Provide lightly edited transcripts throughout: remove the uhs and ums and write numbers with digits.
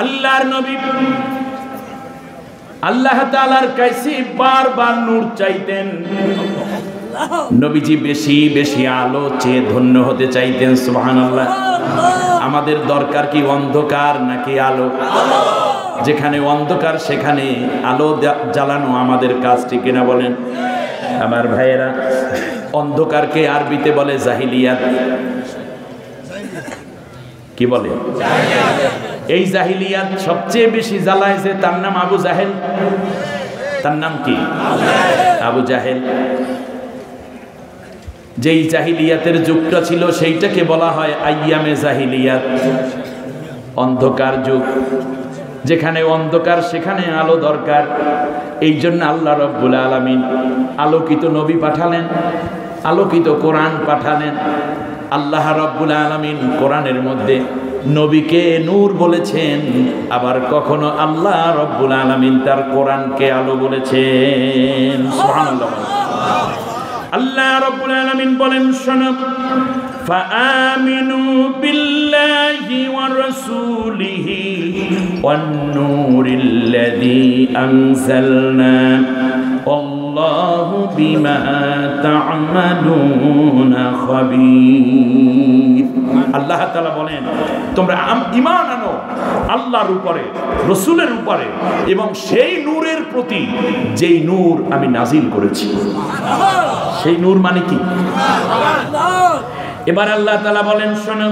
আল্লাহর নবী আল্লাহ তাআলার কাছে বারবার নূর চাইতেন। নবীজি বেশি বেশি আলো চেয়ে ধন্য হতে চাইতেন। সুবহানাল্লাহ। আমাদের দরকার কি অন্ধকার নাকি আলো? যেখানে অন্ধকার সেখানে আলো জ্বালানো আমাদের কাজ, ঠিক কিনা বলেন? আমার ভাইয়েরা, অন্ধকারকে আরবিতে বলে জাহিলিয়াত। কি বলে? এই জাহিলিয়াত সবচেয়ে বেশি জ্বালাইছে তার নাম আবু জাহেল। তার নাম কি? আবু জাহেল। যেই জাহিলিয়াতের যুগটা ছিল সেইটাকে বলা হয় আইয়ামে জাহিলিয়াত, অন্ধকার যুগ। যেখানে অন্ধকার সেখানে আলো দরকার। এই জন্য আল্লাহ রাব্বুল আলামিন আলোকিত নবী পাঠালেন, আলোকিত কোরআন পাঠালেন। আল্লাহ রাব্বুল আলামিন কোরআনের মধ্যে নবীকে নূর বলেছেন, আবার কখনো আল্লাহ রাব্বুল আলামিন তার কোরআনকে আলো বলেছেন। সুবহানাল্লাহ। আল্লাহ রাব্বুল আলামিন বলেন, শোনো, ফাআমিনু বিল্লাহি ওয়া রাসূলিহি ওয়ান নূরিল্লাযী আনজালনা আল্লাহু বিমা তা'মালুনা খাবীর। আল্লাহ তাআলা বলেন, তোমরা ঈমান আনো আল্লাহর উপরে, রাসূলের উপরে, এবং সেই নূরের প্রতি যেই নূর আমি নাজিল করেছি। সেই নূর মানে কি? এবার আল্লাহ তাআলা বলেন, শোনো,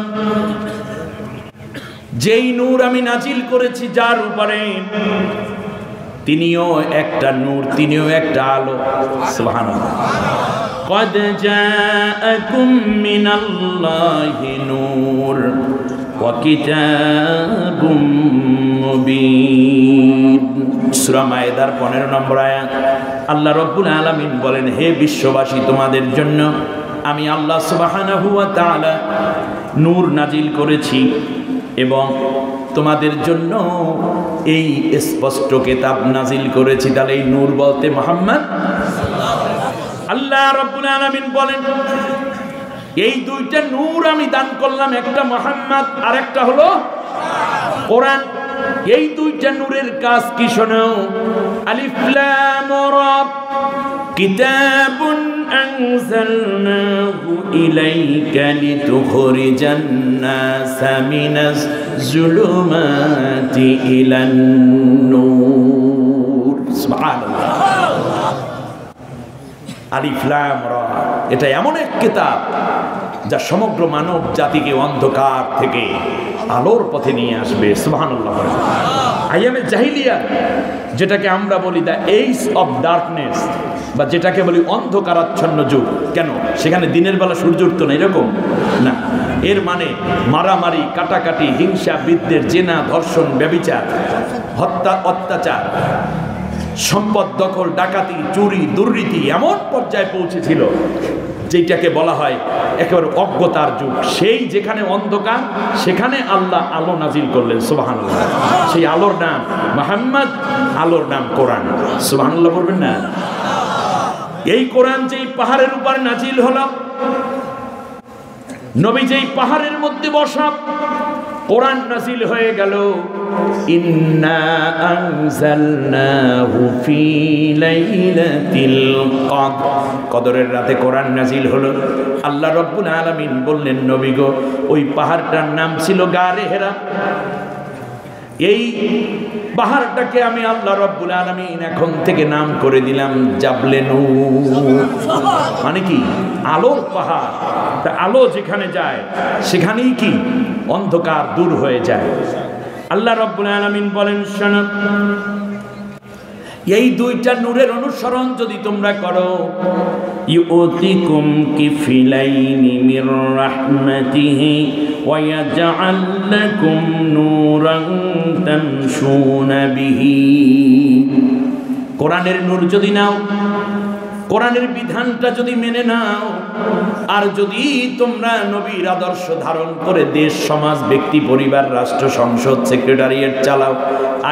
যেই নূর আমি নাজিল করেছি যার উপরে, তিনিও একটা নূর, তিনিও একটা আলো। সুবহানাল্লাহ। قد جاءكم من الله نور وكتاب مبين। সূরা মায়েদার 15 নম্বর আয়াত। আল্লাহ রাব্বুল আলামিন বলেন, হে বিশ্ববাসী, তোমাদের জন্য আমি আল্লাহ সুবহানাহু ওয়া তাআলা নূর নাজিল করেছি এবং তোমাদের জন্য এই স্পষ্ট কিতাব নাজিল করেছি। তাহলে এই নূর বলতে মুহাম্মদ। আল্লাহ রাব্বুল আলামিন বলেন, এই দুইটা নূর আমি দান করলাম, একটা মুহাম্মদ আর একটা হলো কোরআন। এই দুইটা নূরের কাজ কি শোনো? আলিফ লাম রা, কিতাবুন আনজালনাহু ইলাইকা লিতুখরিজান নাসা মিনাজ যুলুমাতি ইলান নূর। সুবহানাল্লাহ। আলিফ লাম রা, এটা এমন এক কিতাব যা সমগ্র মানব জাতিকে অন্ধকার থেকে আলোর পথে নিয়ে আসবে। সুবহানাল্লাহ। আইয়ামে জাহিলিয়াত, যেটাকে আমরা বলি দ্য এজ অফ ডার্কনেস, বা যেটাকে বলি অন্ধকারাচ্ছন্ন যুগ। কেন? সেখানে দিনের বেলা সূর্য উঠতো না, এরকম না। এর মানে মারামারি, কাটাকাটি, হিংসা, বিদ্বেষ, জেনা, ধর্ষণ, ব্যভিচার, হত্যা, অত্যাচার, সম্পদ দখল, ডাকাতি, চুরি, দুর্নীতি এমন পর্যায়ে পৌঁছেছিল যেটাকে বলা হয় একেবারে অজ্ঞতার যুগ। সেই যেখানে অন্ধকার সেখানে আল্লাহ আলো নাজিল করলেন। সুবহানাল্লাহ। সেই আলোর নাম মুহাম্মদ, আলোর নাম কোরআন। সুবহানাল্লাহ বলবেন না? এই কোরআন যেই পাহাড়ের উপর নাজিল হলো, নবী যেই পাহাড়ের মধ্যে বসা, কোরআন নাজিল হয়ে গেল। ইন্না আনজালনাহু ফি লাইলাতিল কদর, কদরের রাতে কোরআন নাজিল হলো। আল্লাহ রাব্বুল আলামিন বললেন, নবী গো, ওই পাহাড়টার নাম ছিল গারে হেরা। এই পাহাড়টাকে আমি আল্লাহ রাব্বুল আলামিন এখন থেকে নাম করে দিলাম জাবলে নূর। মানে কি? আলোর পাহাড়। আলো যেখানে যায় সেখানেই কি অন্ধকার দূর হয়ে যায়। আল্লাহ রাব্বুল আলামিন বলেন, শোনো, এই দুইটা নূরের অনুসরণ যদি তোমরা করো, ইউতিকুম কিফিলাইনি মির রাহমাতিহি ওয়া ইয়াজআল লাকুম নূরান তামশুনা বিহি। কোরআনের নূর যদি নাও, কোরআনের বিধানটা যদি মেনে নাও, আর যদি তোমরা নবীর আদর্শ ধারণ করে দেশ, সমাজ, ব্যক্তি, পরিবার, রাষ্ট্র, সংসদ, সেক্রেটারিয়েট চালাও,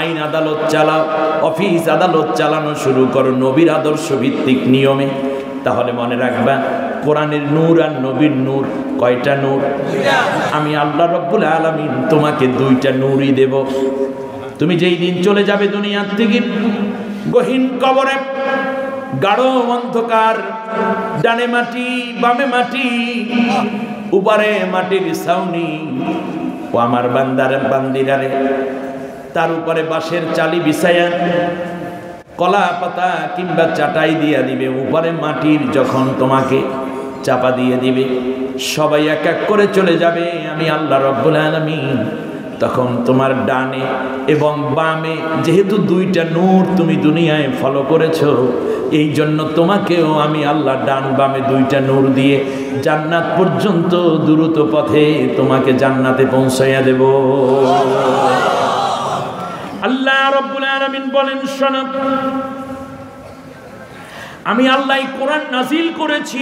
আইন আদালত চালাও, অফিস আদালত চালানো শুরু করো নবীর আদর্শ ভিত্তিক নিয়মে, তাহলে মনে রাখবা কোরআনের নূর আর নবীর নূর কয়টা নূর? আমি আল্লাহ রব্বুল আলামিন তোমাকে দুইটা নূরই দেব। তুমি যেই দিন চলে যাবে দুনিয়ার থেকে, গহীন কবরে, গাঢ় অন্ধকার, ডানে মাটি বামে মাটি, উপরে মাটির ছাউনি, ও আমার বান্দিরারে তার উপরে বাঁশের চালি বিছায়া কলা পাতা কিংবা চাটাই দিয়া দিবে, উপরে মাটির যখন তোমাকে চাপা দিয়ে দিবে, সবাই এক এক করে চলে যাবে। আমি আল্লাহ রব্বুল আলামিন তখন তোমার ডানে এবং বামে, যেহেতু দুইটা নূর তুমি দুনিয়ায় ফলো করেছো, এই জন্য তোমাকেও আমি আল্লাহ ডান বামে দুইটা নূর দিয়ে জান্নাত পর্যন্ত দ্রুত পথে তোমাকে জান্নাতে পৌঁছাইয়া দেব। আল্লাহ রব্বুল আলামিন বলেন, শোনো, আমি আল্লাহ কোরআন নাজিল করেছি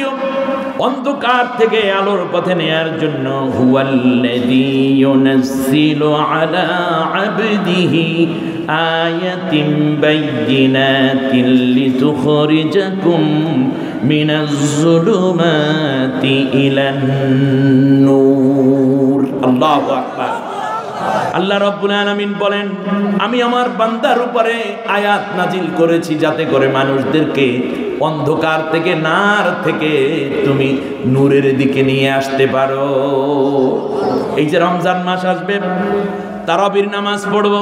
অন্ধকার থেকে আলোর পথে নেয়ার জন্য। হুয়াল্লাযী ইউনাজ্জিলু আলা আবদিহি আয়াতিন বাইয়িনাতিন লিতুখরিজাকুম মিনাজ যুলুমাতি ইলান নূর। আল্লাহু আকবার। আল্লাহ রাব্বুল আলামিন বলেন, আমি আমার বান্দার উপরে আয়াত নাজিল করেছি যাতে করে মানুষদেরকে অন্ধকার থেকে, নার থেকে তুমি নূরের দিকে নিয়ে আসতে পারো। এই যে রমজান মাস আসবে, তারাবির নামাজ পড়ব,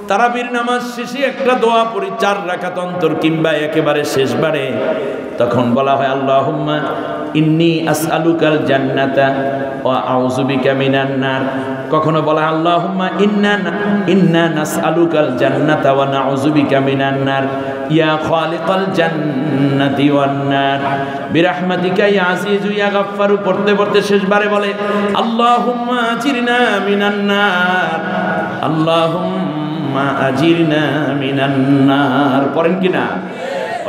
তারাবির নামাজ শেষে একটা দোয়া পড়ি 4 রাকাত অন্তর কিংবা একেবারে শেষবারে, তখন বলা হয় আল্লাহুম্মা ইন্নী আসআলুকাল জান্নাতা ওয়া আউযু বিকা মিনান নার। কখনো বলা আল্লাহুম্মা ইন্না নাসআলুকাল জান্নাতা ওয়া নাউযু বিকা মিনান নার ইয়া খালিকাল জান্নাতি ওয়ান নার বিরহমাতিকা ইয়া আজিজু ইয়া গাফফারু। পড়তে পড়তে শেষবারে বলে আল্লাহুম্মা আজিরনা মিনান নার, আল্লাহুম্মা আজিরনা মিনান নার। পড়েন কিনা?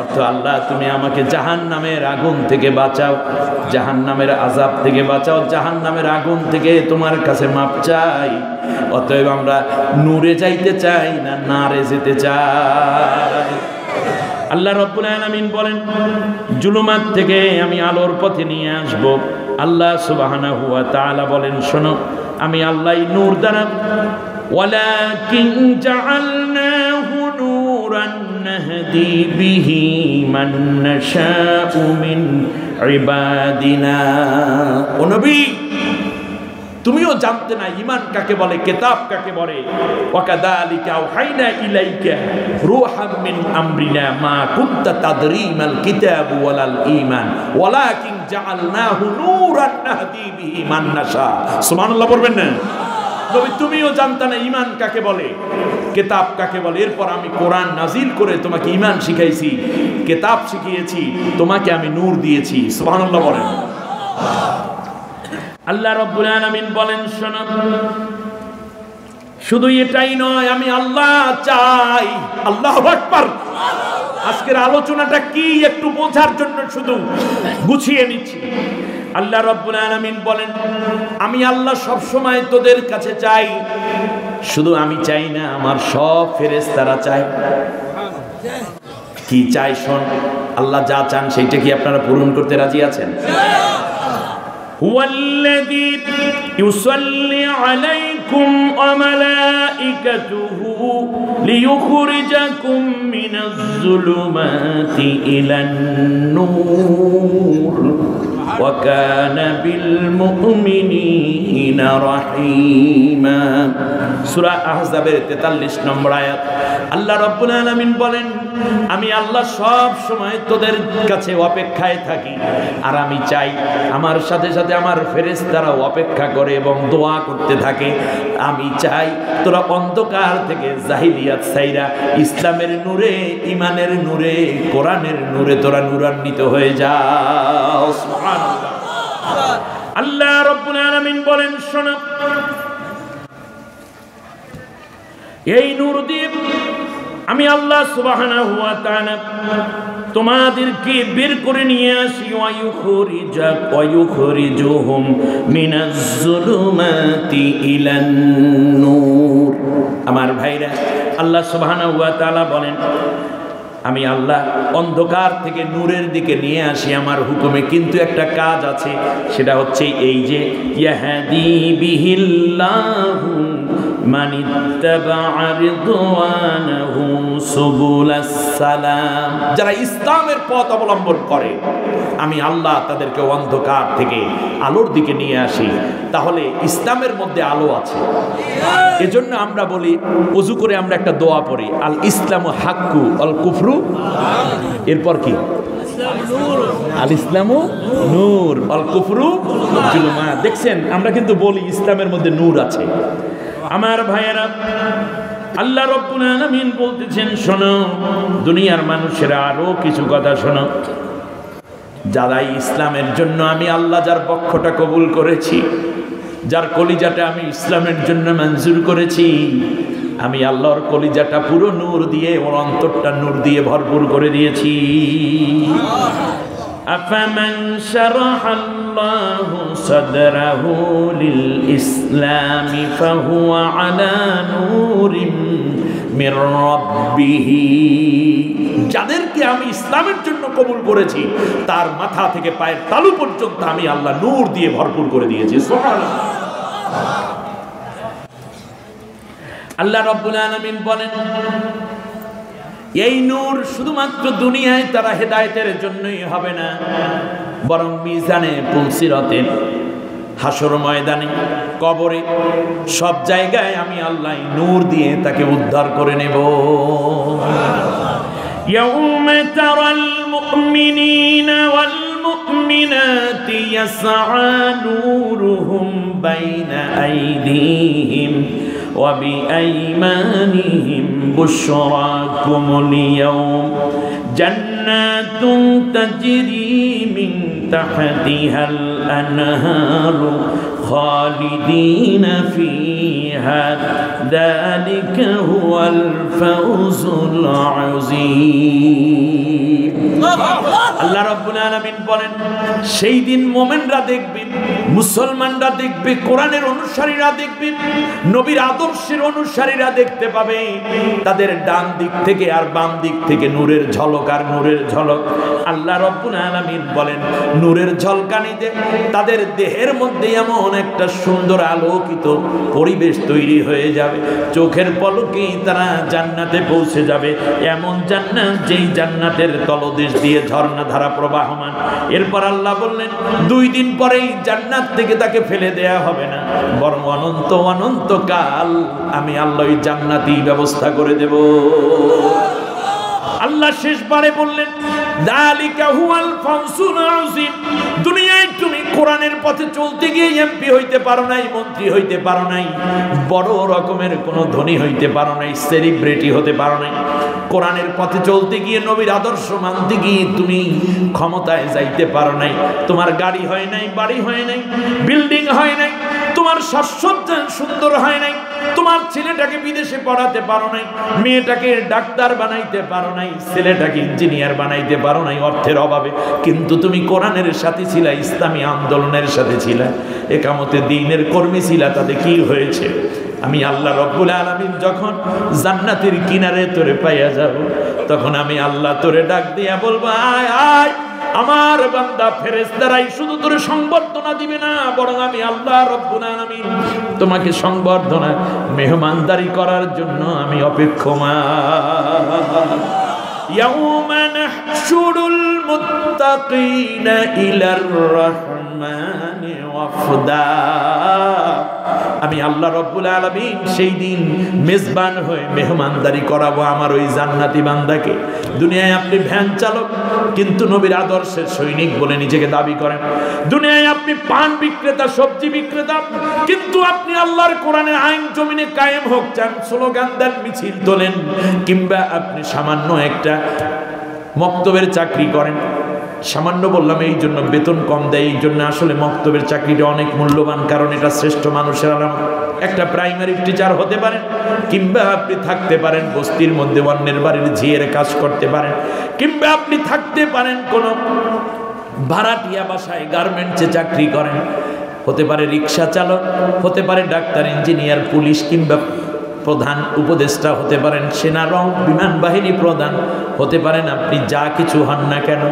অর্থ, আল্লাহ তুমি আমাকে জাহান্নামের আগুন থেকে বাঁচাও, জাহান্নামের আযাব থেকে বাঁচাও, জাহান্নামের আগুন থেকে তোমার কাছে মাপ চাই। অতএব আমরা নূরে যাইতে চাই না নারে যেতে চাই। আল্লাহ রাব্বুল আলামিন বলেন, জুলুমাত থেকে আমি আলোর পথে নিয়ে আসব। আল্লাহ সুবহানাহু ওয়া তাআলা বলেন, শোনো, আমি আল্লাহ নূর দ্বারা ওয়ালাকিন জাআলনাহু নূরান নাহদি বিহি মান নাশাউ মিন ইবাদিনা। ও নবী, তুমিও জানতে না ঈমান কাকে বলে, কিতাব কাকে বলে। ওয়াকাযালিকা আওহাইনা ইলাইকা রূহাম মিন আমরিনা মা কুনতা তাদরিমাল কিতাবু ওয়ালাল ঈমান ওয়ালাকিন জাআলনাহু নূরান নাহদি বিহি মান নাশা। সুবহানাল্লাহ পড়বেন না? নবী, তুমিও জানতে না ঈমান কাকে বলে, কিতাব কাকে বলে। এরপর আমি কোরআন নাজিল করে তোমাকে ঈমান শিখাইছি, কিতাব শিখিয়েছি, তোমাকে আমি নূর দিয়েছি। সুবহানাল্লাহ বলেন। আল্লাহ রাব্বুল আলামিন বলেন, শোনো, শুধু এটাই নয়, আমি আল্লাহ চাই। আল্লাহু আকবার। আজকের আলোচনাটা কি একটু বোঝার জন্য শুধু গুছিয়ে নিচ্ছি। আল্লাহ রাব্বুল আলামিন বলেন, আমি আল্লাহ সব সময় তোদের কাছে চাই। শুধু আমি চাই না, আমার সব ফেরেশতারা চায়। কি চাই শোন, আল্লাহ যা চান সেইটা কি আপনারা পূরণ করতে রাজি আছেন? হুয়াল্লাযী ইউসাল্লি আলাইকুম ওয়া মালাইকাতুহু লিইখরিজাকুম মিনাজ যুলুমাতি ইলান নূর ওয়া কানা বিল মুমিনিনা রাহিমা। সূরা আহজাবের 43 নম্বর আয়াত। আল্লাহ রাব্বুল আলামিন বলেন, আমি আল্লাহ সব সময় তোদের কাছে অপেক্ষায় থাকি, আর আমি চাই আমার সাথে সাথে আমার ফেরেশতারাও অপেক্ষা করে এবং দোয়া করতে থাকে। আমি চাই তোরা অন্ধকার থেকে জাহিলিয়াত ছাইরা ইসলামের নূরে, ঈমানের নূরে, কোরআনের নূরে তোরা নূরান্বিত হয়ে যাও। সুবহানাল্লাহ। আল্লাহ রাব্বুল আলামিন বলেন, শোনো, এই নূর দিয়ে আমি আল্লাহ সুবহানাহু ওয়া তাআলা তোমাদেরকে বের করে নিয়ে আসি। ওয়া ইউখরিজুহুম মিনাজ যুলুমাতি ইলান নূর। আমার ভাইরা, আল্লাহ সুবহানাহু ওয়া তাআলা বলেন, আমি আল্লাহ অন্ধকার থেকে নূরের দিকে নিয়ে আসি আমার হুকুমে, কিন্তু একটা কাজ আছে, সেটা হচ্ছে এই যে ইয়াহদি বিহিল্লাহু মানিত্তাবা রিদওয়ানাহু সুবুলাস সালাম। যারা ইসলামের পথ অবলম্বন করে আমি আল্লাহ তাদেরকে অন্ধকার থেকে আলোর দিকে নিয়ে আসি। তাহলে ইসলামের মধ্যে আলো আছে। এজন্য আমরা বলি, ওযু করে আমরা একটা দোয়া পড়ি, আল ইসলামু হাক্কু আল কুফরু, এরপর কি আল ইসলামু নূর আল কুফরু জুলুমা। দেখছেন, আমরা কিন্তু বলি ইসলামের মধ্যে নূর আছে। আমার ভাইয়েরা, আল্লাহ রাব্বুল আলামিন বলতেছেন, শোনো দুনিয়ার মানুষেরা, আরো কিছু কথা শোনো। যারা ইসলামের জন্য আমি আল্লাহ যার পক্ষটা কবুল করেছি, যার কলিজাটা আমি ইসলামের জন্য মঞ্জুর করেছি, আমি আল্লাহর কলিজাটা পুরো নূর দিয়ে, ওর অন্তরটা নূর দিয়ে ভরপুর করে দিয়েছি। আফামান শারাহাল্লাহু সাদরাহু লিল ইসলামি ফাহুয়া আলা নূরিম মির রাব্বিহি। যাদেরকে আমি ইসলামের জন্য কবুল করেছি তার মাথা থেকে পায়ের তালু পর্যন্ত আমি আল্লাহ নূর দিয়ে ভরপুর করে দিয়েছি। সুবহানাল্লাহ। আল্লাহ রাব্বুল আলামিন বলেন, এই নূর শুধুমাত্র দুনিয়ায় তারা হেদায়েতের জন্যই হবে না, বরং মিজানে, পুলসিরাতে, হাসর ময়দানে, কবরে, সব জায়গায় আমি আল্লাহ নূর দিয়ে তাকে উদ্ধার করে নেব। ইয়াউমা তারাল মুমিনিনা ওয়াল মুমিনাতি ইয়াসআ নূরুহুম বাইনা আইদিহিম ওয়া বিআইমানিহিম বুশরাকুমুল ইয়াওম জান্নাতুন তাজরি মিন তাহতিহাল আনহারু খালিদিনা ফিহা যালিকা হুয়াল ফাওজুল আযীম। আল্লাহ রাব্বুল আলামিন বলেন, সেই দিন মুমিনরা দেখবে, মুসলমানরা দেখবে, কোরআনের অনুসারীরা দেখবে, নবীর আদর্শের অনুসারীরা দেখতে পাবে তাদের ডান দিক থেকে আর বাম দিক থেকে নূরের ঝলক আর নূরের ঝলক। আল্লাহ রাব্বুল আলামিন বলেন, নূরের ঝলকানিতে তাদের দেহের মধ্যে এমন একটা সুন্দর আলোকিত পরিবেশ তৈরি হয়ে যাবে, চোখের পলকেই তারা জান্নাতে পৌঁছে যাবে। এমন জান্নাত, যেই জান্নাতের তলদেশ দিয়ে ঝর্ণা ধারা প্রবাহমান। এরপর আল্লাহ বললেন, 2 দিন পরেই জান্নাত থেকে তাকে ফেলে দেয়া হবে না, বরং অনন্ত অনন্তকাল আমি আল্লাহ ওই জান্নাতি ব্যবস্থা করে দেব। আল্লাহ শেষবারে বললেন, যালিকা হুয়াল ফাওজুল আযীম। দুনিয়ায় তুমি কোরআনের পথে চলতে গিয়ে এমপি হইতে পারো নাই, মন্ত্রী হইতে পারো নাই, বড় রকমের কোনো ধনী হইতে পারো নাই, সেলিব্রিটি হতে পারো নাই। কোরআনের পথে চলতে গিয়ে, নবীর আদর্শ মানতে গিয়ে তুমি ক্ষমতায় যাইতে পারো নাই। তোমার গাড়ি হয় নাই, বাড়ি হয় নাই, বিল্ডিং হয় নাই, তোমার সাজসজ্জা সুন্দর হয় নাই, তোমার ছেলেটাকে বিদেশে পড়াতে পারো নাই, মেয়েটাকে ডাক্তার বানাইতে পারো নাই, ছেলেটাকে ইঞ্জিনিয়ার বানাইতে পারো নাই অর্থের অভাবে, কিন্তু তুমি কোরআনের সাথে ছিলা, ইসলামী আন্দোলনের সাথে ছিলা, একামতে দ্বীনের কর্মী ছিলা। তাতে কি হয়েছে? আমি আল্লাহ রব্বুল আলামিন যখন জান্নাতের কিনারে তোরে পাইয়া যাব, তখন আমি আল্লাহ তোরে ডাক দিয়া বলবো, আয় আয় আমার বান্দা। ফেরেশতারাই শুধু তোরে সংবর্ধনা দিবে না, বরং আমি আল্লাহ রব্বুল আলামিন তোমাকে সংবর্ধনা, মেহমানদারি করার জন্য আমি অপেক্ষমান। ইয়াউমা নাহশুরুল মুত্তাকিনা ইলার রাহমানি ওয়াফদা। আমি আল্লাহ রব্বুল আলামিন সেই দিন মেজবান হয়ে মেহমানদারি করাবো আমার ওই জান্নাতি বান্দাকে। দুনিয়ায় আপনি ভ্যান চালক কিন্তু নবীর আদর্শের সৈনিক বলে নিজেকে দাবি করেন, দুনিয়ায় আপনি পান বিক্রেতা, সবজি বিক্রেতা, কিন্তু আপনি আল্লাহর কোরআনের আইন জমিনে কায়েম হোক চান, স্লোগান দেন, মিছিল তোলেন, কিংবা আপনি সামান্য একটা মক্তবের চাকরি করেন। সামান্য বললাম এই জন্য, বেতন কম দেয় এই জন্য। আসলে মক্তবের চাকরিটা অনেক মূল্যবান, কারণ এটা শ্রেষ্ঠ মানুষের আলামত। একটা প্রাইমারি টিচার হতে পারেন, কিংবা আপনি থাকতে পারেন বস্তির মধ্যে অন্যের বাড়ির ঝিয়ের কাজ করতে পারেন, কিংবা আপনি থাকতে পারেন কোনো ভাড়াটিয়া বাসায় গার্মেন্টসে চাকরি করেন, হতে পারে রিক্সা চালক, হতে পারে ডাক্তার, ইঞ্জিনিয়ার, পুলিশ, কিংবা প্রধান উপদেষ্টা হতে পারেন, সেনারং বিমান বাহিনী প্রধান হতে পারেন, আপনি যা কিছু হন না কেন,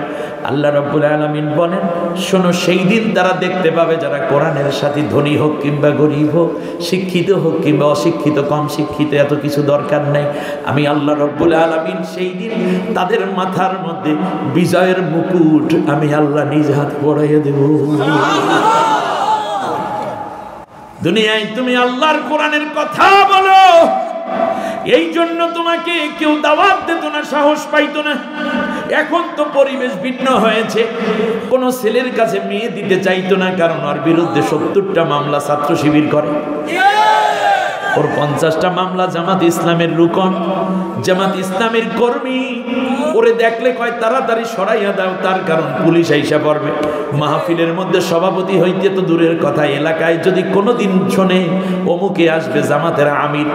আল্লাহ রাব্বুল আলামিন বলেন শোনো, সেই দিন তারা দেখতে পাবে যারা কোরআনের সাথে ধনী হোক কিংবা গরিব হোক, শিক্ষিত হোক কিংবা অশিক্ষিত, কম শিক্ষিত, এত কিছু দরকার নেই, আমি আল্লাহ রাব্বুল আলামিন সেই দিন তাদের মাথার মধ্যে বিজয়ের মুকুট আমি আল্লাহ নিজ হাতে পরাইয়া দেব। দুনিয়ায় তুমি আল্লাহর কোরআনের কথা বলো, এই জন্য তোমাকে কেউ দাওয়াত দিত না, সাহস পাইতো না। এখন তো পরিবেশ ভিন্ন হয়েছে, কোন ছেলের কাছে মেয়ে দিতে চাইতো না, কারণ ওর বিরুদ্ধে 70টা মামলা ছাত্র শিবির করে, ওর 50টা মামলা জামাত ইসলামের রুকন, জামাত ইসলামের কর্মী, ওরে দেখলে কয় তাড়াতাড়ি সরাইয়া দাও, তার কারণ পুলিশ আইসা পড়বে। মাহফিলের মধ্যে সভাপতি হইতে তো দূরের কথা, এলাকায় যদি কোনোদিন শোনে অমুকে আসবে জামাতের আমির,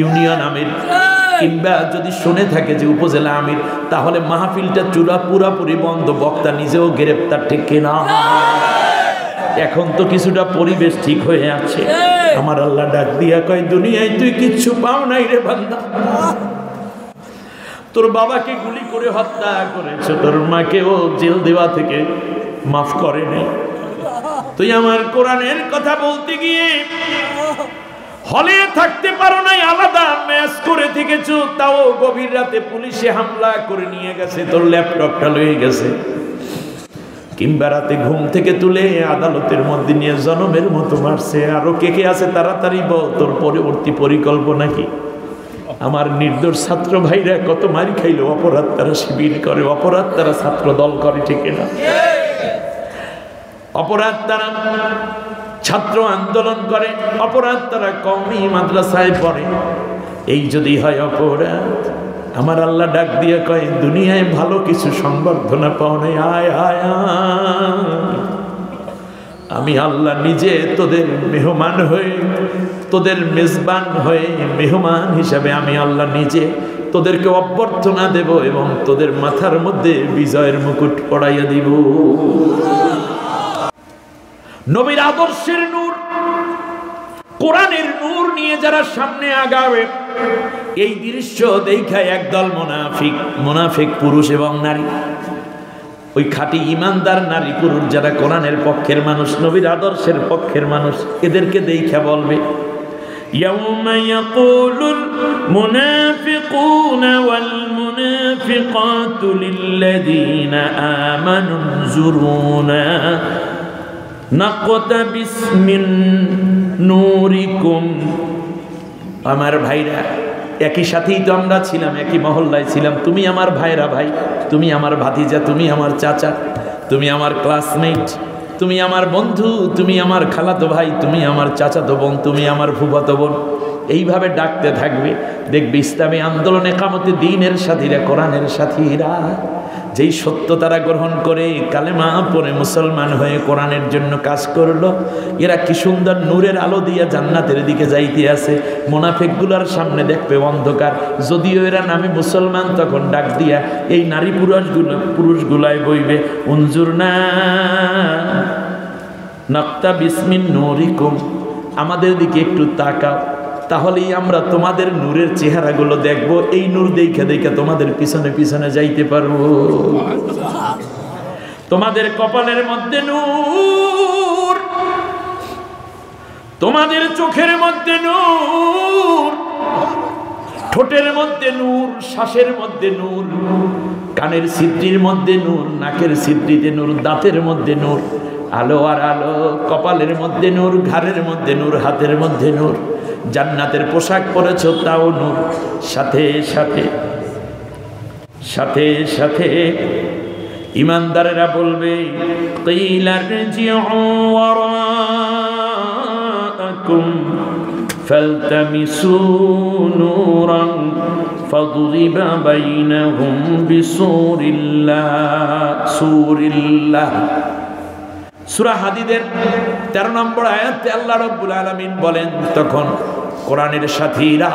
ইউনিয়ন আমির, কিংবা যদি শুনে থাকে যে উপজেলা আমির, তাহলে মাহফিলটা পুরাপুরি বন্ধ, বক্তা নিজেও গ্রেপ্তার, ঠিক কিনা? এখন তো কিছুটা পরিবেশ ঠিক হয়ে আছে। আমার আল্লাহ ডাক দিয়া কয় দুনিয়ায় তুই কিচ্ছু পাও নাই রে বান্দা, তোর বাবাকে গুলি করে হত্যা করেছ, তোর মাকেও জেল দেওয়া থেকে মাফ করে নাই, তুই আমার কোরআনের কথা বলতে গিয়ে হলে থাকতে পারো নাই, আলাদা ম্যাচ করে থেকেছ, তাও গভীর রাতে পুলিশে হামলা করে নিয়ে গেছে, তোর ল্যাপটপটা লয়ে গেছে, কিংবা রাতে ঘুম থেকে তুলে আদালতের মধ্যে নিয়ে জনমের মতো মারছে। আরো কে কে আছে তাড়াতাড়ি বল, তোর পরবর্তী পরিকল্পনা কি? আমার নির্দোষ ছাত্র ভাইরা কত মারি খাইলো, অপরাধ তারা শিবির করে, অপরাধ তারা ছাত্র দল করে, ঠিক না? অপরাধ তারা ছাত্র আন্দোলন করে, অপরাধ তারা কওমি মাদ্রাসায় পড়ে। এই যদি হয় অপরাধ, আমার আল্লাহ ডাক দিয়ে কয় দুনিয়ায় ভালো কিছু সংবর্ধনা পাও নাই, আয় আয় আমি আল্লাহ নিজে তোদের মেহমান হয়ে, তোদের মেজবান হয়ে, মেহমান হিসাবে আমি আল্লাহ নিজে তোদেরকে অভ্যর্থনা দেব এবং তোদের মাথার মধ্যে বিজয়ের মুকুট পড়াইয়া দিব। নবীর আদর্শের নূর, কোরআনের নূর নিয়ে যারা সামনে আগাবে, এই দৃশ্য দেখা একদল মুনাফিক পুরুষ এবং নারী, ওই খাঁটি ইমানদার নারী পুরুষ যারা কোরআনের পক্ষের মানুষ, নবীর আদর্শের পক্ষের মানুষ, এদেরকে দেখা বলবে ইয়াউমা ইয়াকুলুল মুনাফিকুনা ওয়াল মুনাফিকাতু লিল্লাযীনা আমানু যুরুনা নাকতাবিস মিন নূরিকুম। আমার ভাইরা, একই সাথেই তো আমরা ছিলাম, একই মহল্লায় ছিলাম, তুমি আমার ভাইরা ভাই, তুমি আমার ভাতিজা, তুমি আমার চাচা, তুমি আমার ক্লাসমেট, তুমি আমার বন্ধু, তুমি আমার খালাতো ভাই, তুমি আমার চাচাতো বোন, তুমি আমার ফুফাতো বোন, এইভাবে ডাকতে থাকবে। দেখবে ইসলামী আন্দোলনে কামতে দ্বীনের সাথীরা, কোরআনের সাথীরা, যেই সত্য তারা গ্রহণ করে কালেমা পড়ে মুসলমান হয়ে কোরআনের জন্য কাজ করলো, এরা কি সুন্দর নূরের আলো দিয়া জান্নাতের দিকে যাইতে আছে। মুনাফিকগুলোর সামনে দেখবে অন্ধকার, যদিও এরা নামে মুসলমান, তখন ডাক দিয়া এই নারী পুরুষগুলাই বইবে উনজুরনা নাকতাবিস মিন নূরিকুম, আমাদের দিকে একটু তাকাও, তাহলেই আমরা তোমাদের নূরের চেহারাগুলো দেখব, এই নূর দেখে দেখে তোমাদের পিছনে পিছনে যাইতে পারবো। তোমাদের কপালের মধ্যে নূর, তোমাদের চোখের মধ্যে নূর, ঠোঁটের মধ্যে নূর, শ্বাসের মধ্যে নূর, কানের ছিদ্রির মধ্যে নূর, নাকের ছিদ্রিতে নূর, দাঁতের মধ্যে নূর, আলো আর আলো, কপালের মধ্যে নূর, ঘাড়ের মধ্যে নূর, হাতের মধ্যে নূর, জান্নাতের পোশাক পরেছ তাও নূর, সাথে সাথে সাথে সাথে ইমানদারেরা বলবে কিলা রজিউ ওয়ারাকুম ফালতামিসু নূরান ফাদরিবা বাইনাহুম বিসূরিল্লাহ। সূরা হাদীদের 13 নম্বর আয়াতে আল্লাহ রাব্বুল আলামিন বলেন, তখন কোরআনের সাথীরা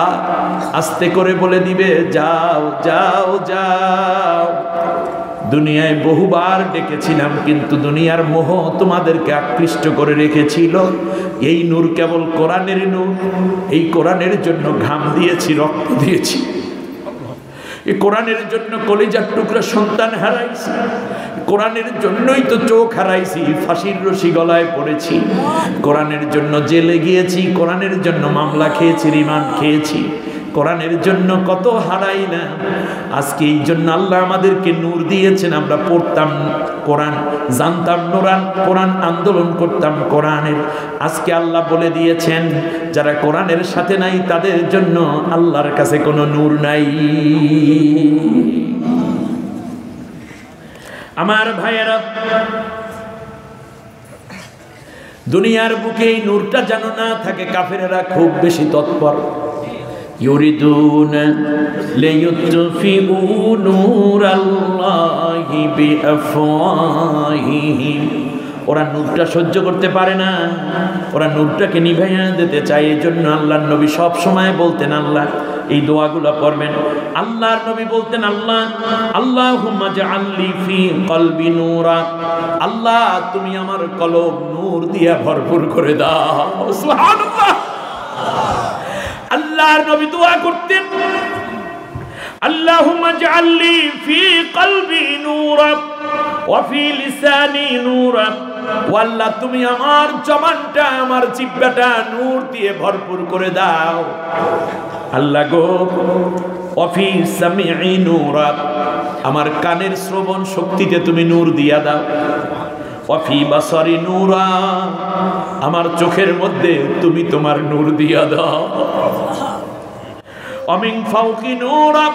আস্তে করে বলে দিবে যাও যাও যাও, দুনিয়ায় বহুবার ডেকেছিলাম, কিন্তু দুনিয়ার মোহ তোমাদেরকে আকৃষ্ট করে রেখেছিল। এই নূর কেবল কোরআনের নূর। এই কোরআনের জন্য ঘাম দিয়েছি, রক্ত দিয়েছি। এই কোরআনের জন্য কলিজার টুকরা সন্তান হারাইছি। কোরআনের জন্যই তো চোখ হারাইছি, ফাঁসির রশি গলায় পড়েছি। কোরআনের জন্য জেলে গিয়েছি, কোরআনের জন্য মামলা খেয়েছি, রিমান্ড খেয়েছি। কোরআনের জন্য কত হারাই না। আজকে এই জন্য আল্লাহ আমাদেরকে নূর দিয়েছেন। আমরা পড়তাম কোরআন, জানতাম কোরআন, আন্দোলন করতাম কোরআনের। আজকে আল্লাহ বলে দিয়েছেন যারা কোরআনের সাথে নাই তাদের জন্য আল্লাহর কাছে কোনো নূর নাই। আমার ভাইয়েরা, দুনিয়ার বুকে এই নূরটা যেন না থাকে। কাফেরেরা খুব বেশি তৎপর। ইউরিদুনা লিয়ুতফিউ নূরাল্লাহি বিআফওয়াহিহিম। ওরা নূরটা সহ্য করতে পারে না, ওরা নূরটাকে নিভাইয়া দিতে চায়। এই জন্য আল্লাহর নবী সব সময় বলতেন, আল্লাহ এই দোয়াগুলো পড়বেন। আল্লাহর নবী বলতেন, আল্লাহ আল্লাহুম্মা জাআললি ফি কলবি নূরা। আল্লাহ তুমি আমার কলব নূর দিয়া ভরপুর করে দাও। সুবহানাল্লাহ। আল্লাহর নবী দোয়া করতেন, আল্লাহুম্মা জাআললি ফি কলবি নূরা ওয়া ফি লিসানি নূরা। ও আল্লাহ তুমি আমার জবানটা, আমার জিহ্বাটা নূর দিয়ে ভরপুর করে দাও। আল্লাহ গো, ওয়া ফি সামিঈ নূরা, আমার কানের শ্রবণ শক্তিতে তুমি নূর দিয়া দাও। ওয়া ফি বাসারি নূরা, আমার চোখের মধ্যে তুমি তোমার নূর দিয়া দাও। ওয়া মিন ফাওকি নূরা,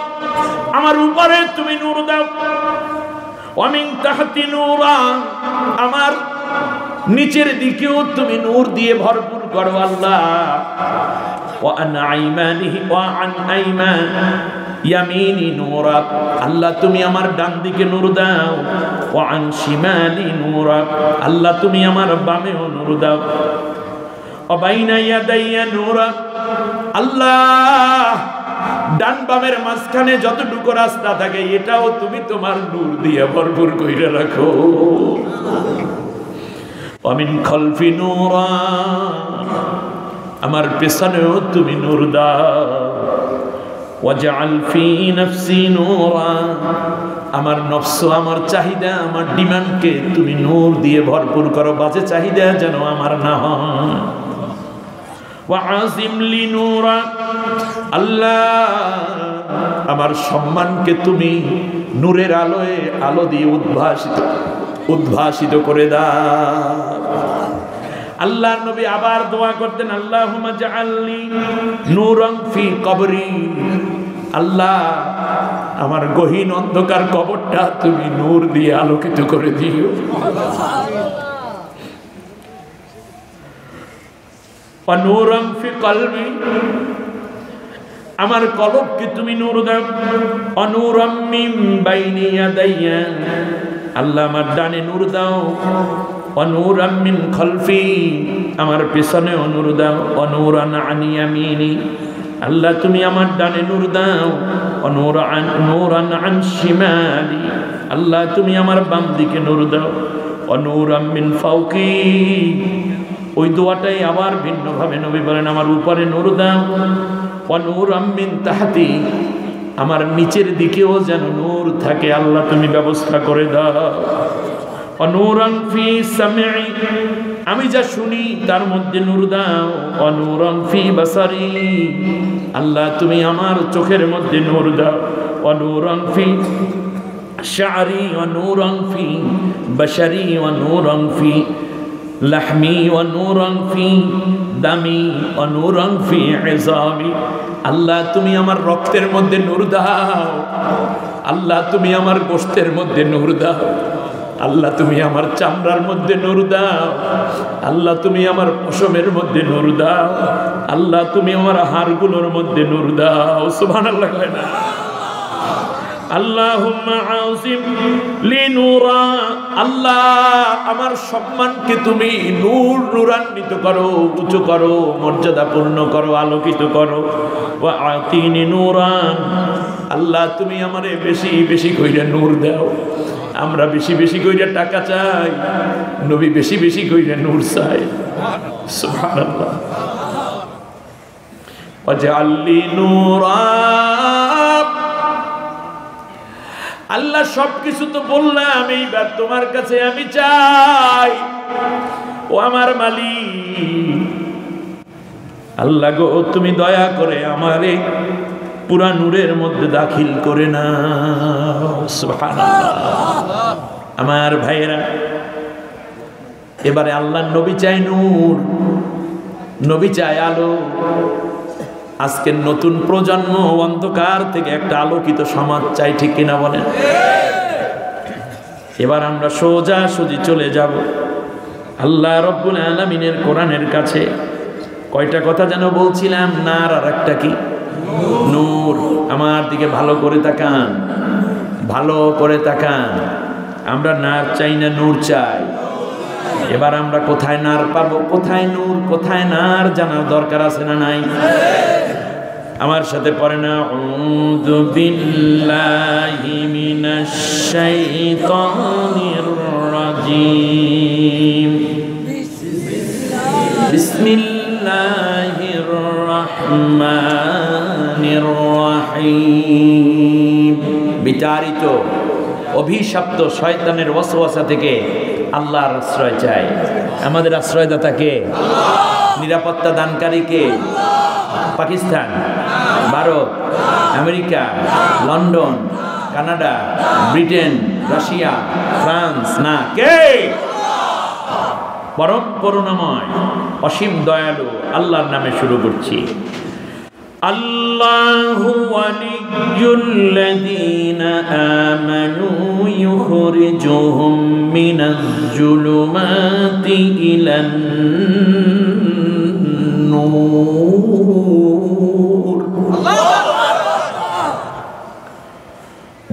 আমার উপরে তুমি নূর দাও। ওয়া মিন তাহতি নূরা, আমার নিচের দিকেও তুমি নূর দিয়ে ভরপুর করো আল্লাহ। ওয়া আন আইমানিহি ওয়া আন আইমান ইয়ামিনি নূরা, আল্লাহ তুমি আমার ডান দিকে নূর দাও। ওয়া আন শিমালি নূরা, আল্লাহ তুমি আমার বামেও নূর দাও। ওয়া বাইনা ইয়াদাইয়া নূরা, আল্লাহ ডান বামের মাঝখানে যতটুকু রাস্তা থাকে এটাও তুমি তোমার নূর দিয়ে ভরপুর কইরা রাখো। ওয়া মিন খালফি নূরা, আমার পেছনেও তুমি নূর দাও। ওয়াজআল ফি নাফসি নূরা, আমার নফস, আমার চাহিদা, আমার ডিমান্ডকে তুমি নূর দিয়ে ভরপুর করো। বাজে চাহিদা যেন আমার না হয়। ওয়াআযিম লি নূরা, আল্লাহ আমার সম্মানকে তুমি নূরের আলোয় আলো দিয়ে উদ্ভাসিত করে দাও। আল্লাহর নবী আবার দোয়া করতেন, আল্লাহুম্মা জাআলনি নূরান ফি কবরি। আল্লাহ আমার গহীন অন্ধকার কবরটা তুমি নূর দিয়ে আলোকিত করে দিও। ওয়া নূরান ফি কলবি, আমার কলবকে তুমি নূর দাও। ওয়া নূরাম মিন বাইনি ইয়াদাইয়া, আল্লাহ আমার ডানে নূর দাও। ওয়া নূরাম মিন খালফি, আমার পেছনেও নূর দাও। ওয়া নূরান আন ইয়ামিনি, আল্লাহ তুমি আমার ডানে নূর দাও। ওয়া নূরান আন শিমালি, আল্লাহ তুমি আমার বাম দিকে নূর দাও। ওয়া নূরাম মিন ফাওকি, ওই দোয়াটাই আবার ভিন্নভাবে নবী বলেন, আমার উপরে নূর দাও। ওয়া নূরাম মিন তাহতি, আমার নিচের দিকেও যেন নূর থাকে আল্লাহ তুমি ব্যবস্থা করে দাও। ওয়া নূরান ফি সামঈ, আমি যা শুনি তার মধ্যে নূর দাও। ওয়া নূরান ফি বাসারি, আল্লাহ তুমি আমার চোখের মধ্যে নূর দাও। ওয়া নূরান ফি শা'রি ওয়া নূরান ফি বাশারি ওয়া নূরান ফি লাহমি ওয়া নূরান ফি দামি ওয়া নূরান ফি ইযামি, আল্লাহ তুমি আমার রক্তের মধ্যে নূর দাও। আল্লাহ তুমি আমার গোশতের মধ্যে নূর দাও। আল্লাহ তুমি আমার চামড়ার মধ্যে নূর দাও। আল্লাহ তুমি আমার পশমের মধ্যে নূর দাও। আল্লাহ তুমি আমার হাড়গুলোর মধ্যে নূর দাও। সুবহানাল্লাহ কয় না? আল্লাহুম্মা আযিম লি নূরা, আল্লাহ আমার সম্মানকে তুমি নূর নূরান্বিত করো, উঁচু করো, মর্যাদাপূর্ণ করো, আলোকিত করো। ওয়া আতিনি নূরান, আল্লাহ তুমি আমারে বেশি বেশি কইরা নূর দাও। আমরা বেশি বেশি কইরা টাকা চাই, নবী বেশি বেশি কইরা নূর চাই। সুবহানাল্লাহ। ওয়াজআললি নূরা, আল্লাহ সবকিছু তো বললাম, এইবার তোমার কাছে আমি চাই, ও আমার মালিক আল্লাহ গো, তুমি দয়া করে আমার এই পুরা নূরের মধ্যে দাখিল করে না। সুবহানাল্লাহ। আমার ভাইয়েরা, এবারে আল্লাহর নবী চাই নূর, নবী চাই আলো। আজকের নতুন প্রজন্ম অন্ধকার থেকে একটা আলোকিত সমাজ চাই, ঠিক কিনা বলেন? এবার আমরা সোজা সুজি চলে যাব আল্লাহ রব্বুল আলামিনের কোরআনের কাছে। কয়টা কথা যেন বলছিলাম, নার আর একটা কি? নূর। আমার দিকে ভালো করে তাকান, ভালো করে তাকান। আমরা নার চাই না নূর চাই? এবার আমরা কোথায় নার পাবো, কোথায় নূর, কোথায় নার জানার দরকার আছে না নাই? আমার সাথে পড়ে না, আউযু বিল্লাহি মিনাশ শাইতানির রাজীম, বিসমিল্লাহির রহমানির রহিম। বিতাড়িত অভিশপ্ত শয়তানের ওয়াসওয়াসা থেকে আল্লাহর আশ্রয় চাই। আমাদের আশ্রয়দাতা কে? নিরাপত্তা দানকারী কে? Pakistan, Bharat, America, London, Canada, Britain, Russia, France? না, কে? পরম করুণাময় অসীম দয়ালু আল্লাহর নামে শুরু করছি। আল্লাহু ওয়ালিয়্যুল্লাযীনা আমানু ইউখরিজুহুম মিনাজ যুলুমাতি ইলান নূর,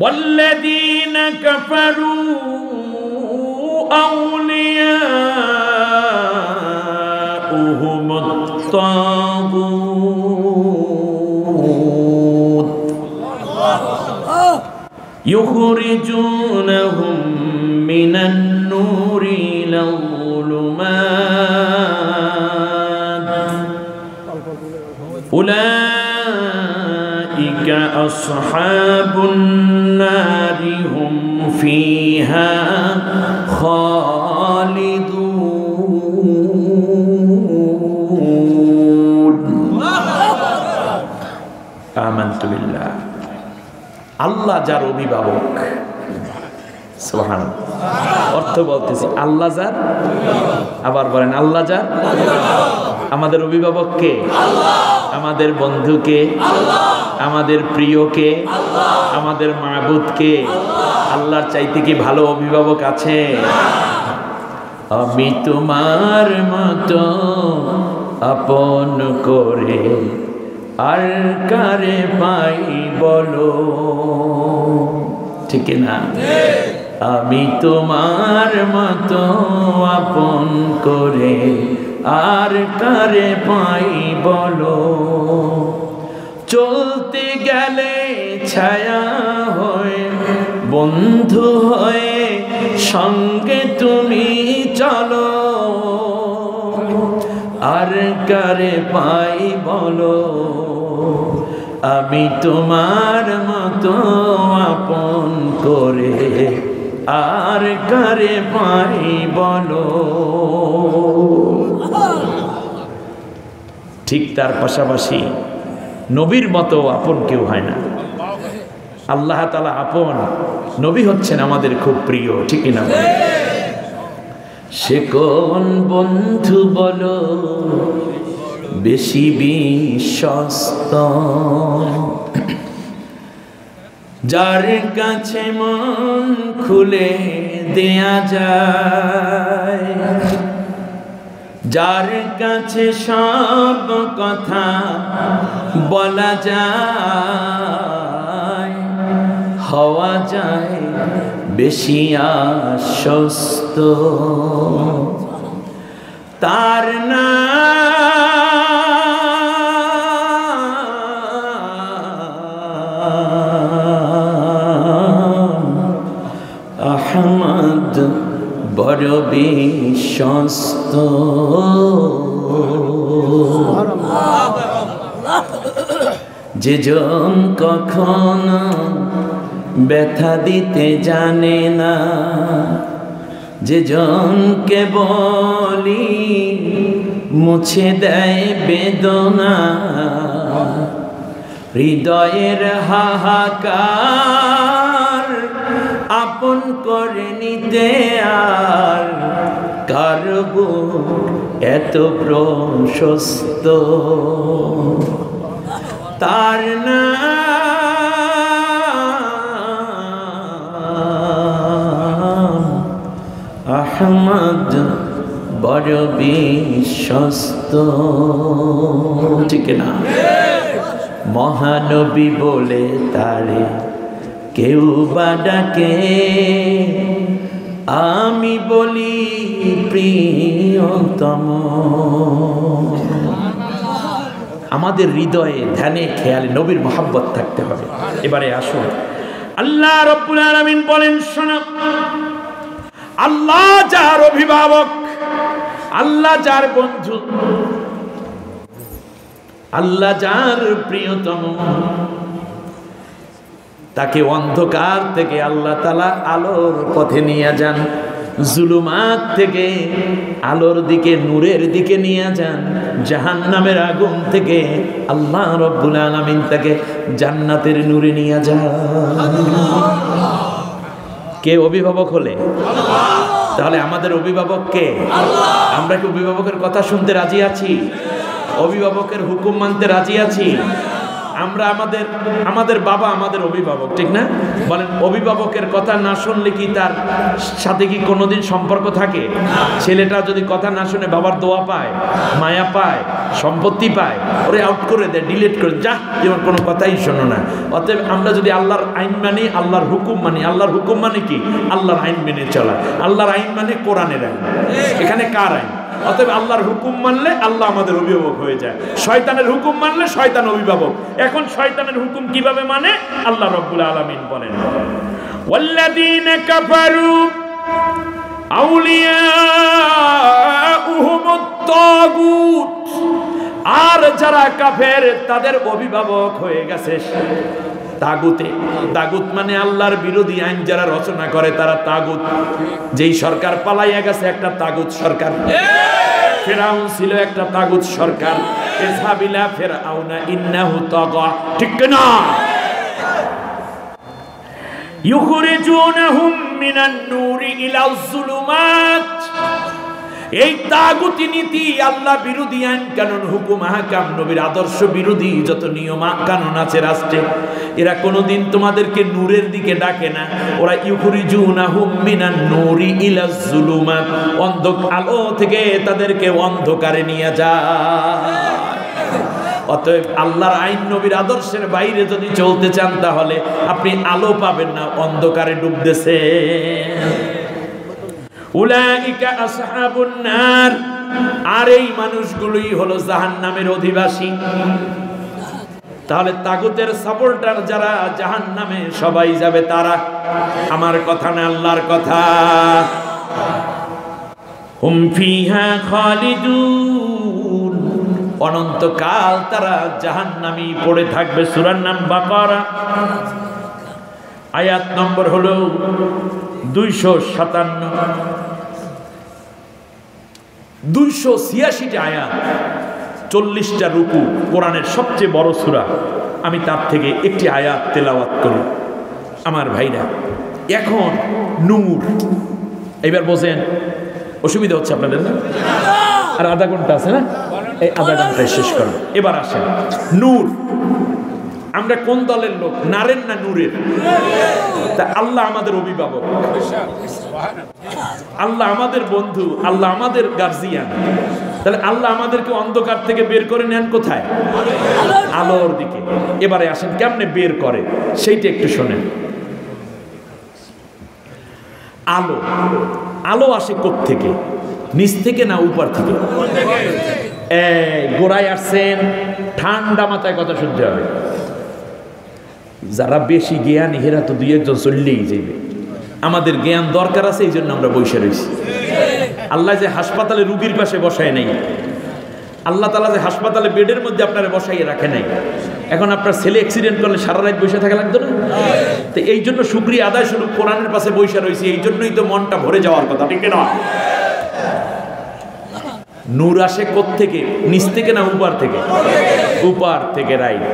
ওয়াল্লাযীনা কাফারু আউলিয়াউহুমুত তাগুত يخرجونهم من النور إلى الظلمات أولئك أصحاب النار هم فيها خالدون آمنت بالله। আল্লাহ যার অভিভাবক, সুবহানাল্লাহ, অর্থ বলতেছি আল্লাহ যার, আবার বলেন আল্লাহ যার। আমাদের অভিভাবক কে? আমাদের বন্ধু কে? আমাদের প্রিয় কে? আমাদের মাবুদ কে? আল্লাহর চাইতে কি ভালো অভিভাবক আছে? আমি তোমার মতো আপন করে আর কারে পাই বলো, ঠিক না? আমি তোমার মতো আপন করে আর কারে পাই বলো, চলতে গেলে ছায়া হয়ে বন্ধু হয়ে সঙ্গে তুমি চলো, আর কারে পাই বলো, আমি তোমার মতো আপন করে আর কারে পাই বলো। ঠিক তার পাশাপাশি নবীর মতো আপন কেউ হয় না। আল্লাহ তাআলা আপন, নবী হচ্ছেন আমাদের খুব প্রিয়, ঠিক না? সে কোন বন্ধু বলো বেশি বিশ্বস্ত, যার কাছে মন খুলে দেয়া যায়, যার কাছে সব কথা বলা যায়, হওয়া যায় বেশি আশ্বস্ত, তার নাম বড় বিশ্বস্ত। যেজন কখনো ব্যথা দিতে জানে না, যেজনকে বলি মুছে দেয় বেদনা, হৃদয়ের হাহাকার আপন করে নিতে আর কার বুক এত প্রশস্ত। তার নাম আহমদ, বড় বিশ্বস্ত। ঠিক না? মহানবী বলে তারে কেউ বা ডাকে, আমি বলি প্রিয়তম। আমাদের হৃদয়ে ধ্যানে খেয়ালে নবীর মহব্বত থাকতে হবে। এবারে আসুন, আল্লাহ রাব্বুল আলামিন বলেন, শোনো, আল্লাহ যার অভিভাবক, আল্লাহ যার বন্ধু, আল্লাহ যার প্রিয়তম, তাকে অন্ধকার থেকে আল্লাহ তাআলা আলোর পথে নিয়ে যান, জুলুমাত থেকে আলোর দিকে, নূরের দিকে নিয়ে যান, জাহান্নামের আগুন থেকে আল্লাহ রাব্বুল আলামিন তাকে জান্নাতের নূরে নিয়ে যান। কে অভিভাবক হলে? তাহলে আমাদের অভিভাবক কে? আমরা কি অভিভাবকের কথা শুনতে রাজি আছি? অভিভাবকের হুকুম মানতে রাজি আছি? আমরা আমাদের বাবা আমাদের অভিভাবক, ঠিক না? বলেন, অভিভাবকের কথা না শুনলে কি তার সাথে কি কোনোদিন সম্পর্ক থাকে? ছেলেটা যদি কথা না শুনে বাবার দোয়া পায়, মায়া পায়, সম্পত্তি পায়, ওরে আউট করে দেয়, ডিলিট করে, যা যেমন কোনো কথাই শোনো না। অতএব আমরা যদি আল্লাহর আইন মানি, আল্লাহর হুকুম মানি, আল্লাহর হুকুম মানে কি? আল্লাহর আইন মেনে চলা। আল্লাহর আইন মানে কোরআনের আইন। এখানে কার আইন? অতএব আল্লাহর হুকুম মানলে আল্লাহ আমাদের অভিভাবক হয়ে যায়, শয়তানের হুকুম মানলে শয়তান অভিভাবক। এখন শয়তানের হুকুম কিভাবে মানে? আল্লাহ রাব্বুল আলামিন বলেন, ওয়াল্লাযীনা কাফারু আউলিয়াউহুমুত তাগুত। আর যারা কাফের তাদের অভিভাবক হয়ে গেছে তাগুতে। তাগুত মানে আল্লাহর বিরোধী আইন যারা রচনা করে তারা তাগুত। যেই সরকার পালাইয়া গেছে একটা তাগুত সরকার। ফিরআউন ছিল একটা তাগুত সরকার। ইযহাবিলা ফিরআউনা ইন্নাহু তাগা। ঠিক না? ইউখরিজুনাহুম মিনান নূরি ইলাজ যুলুমাত। এই তাগুতি নীতি, আল্লাহ বিরোধী আইন কানুন, হুকুম আহকাম, নবীর আদর্শ বিরোধী যত নিয়ম কানুন আছে রাষ্ট্রে, এরা কোনোদিন তোমাদেরকে নূরের দিকে ডাকে না। ওরা ইউখরিজুনাহুম মিনান নূরি ইলাজ যুলুমাত, আলো থেকে তাদেরকে অন্ধকারে নিয়ে যায়। অতএব আল্লাহর আইন, নবীর আদর্শের বাইরে যদি চলতে চান তাহলে আপনি আলো পাবেন না, অন্ধকারে ডুবতেছে। উলাইকা আসহাবুন নার। আর এই মানুষগুলোই হলো জাহান্নামের অধিবাসী। তাহলে তাগুতের সাপোর্টার যারা জাহান্নামে সবাই যাবে তারা। আমার কথা না, আল্লাহর কথা। হুম ফিহা খালিদুন। অনন্তকাল তারা জাহান্নামী পড়ে থাকবে। সূরার নাম বাকারা, আয়াত নম্বর হলো 257। 286টা আয়াত, 40টা রুকু, কোরআনের সবচেয়ে বড় সূরা। আমি তার থেকে একটি আয়াত তেলাওয়াত করি আমার ভাইরা। এখন নূর, এবার বোঝেন, অসুবিধা হচ্ছে আপনাদের না? আর আধা ঘন্টা আছে না? এই আধা ঘন্টায় শেষ করো। এবার আসেন, নূর। আমরা কোন দলের লোক, নারের না নূরের? তা আল্লাহ আমাদের অভিভাবক, আল্লাহ আমাদের বন্ধু, আল্লাহ আমাদের গার্জিয়ান। তাহলে আল্লাহ আমাদেরকে অন্ধকার থেকে বের করে নেন কোথায়? আলোর দিকে। এবারে আসেন কেমনে বের করে সেইটা একটু শোনেন। আলো, আলো আসে কোত্থেকে? নিচ থেকে না উপর থেকে? গোড়ায় আসছেন, ঠান্ডা মাথায় কথা শুনতে হবে। যারা বেশি জ্ঞানী হেরা তো দুই একজন চললেই যাবে। আমাদের জ্ঞান দরকার আছে, এই জন্য আমরা বসে রয়েছি। আল্লাহ যে হাসপাতালে রুগীর পাশে বসায় নাই, আল্লাহ তাআলা যে হাসপাতালে বেডের মধ্যে আপনারা বসাইয়ে রাখে নাই, এখন আপনার ছেলে অ্যাক্সিডেন্ট করলে সারা রাত বসে থাকা লাগতো না? তো এই জন্য শুকরিয়া আদায় শুরু কোরআনের পাশে বসে রয়েছি, এই জন্যই তো মনটা ভরে যাওয়ার কথা, ঠিক না? নূর আসে কোত্থেকে? নিচ থেকে না উপর থেকে? উপর থেকে, রাইট।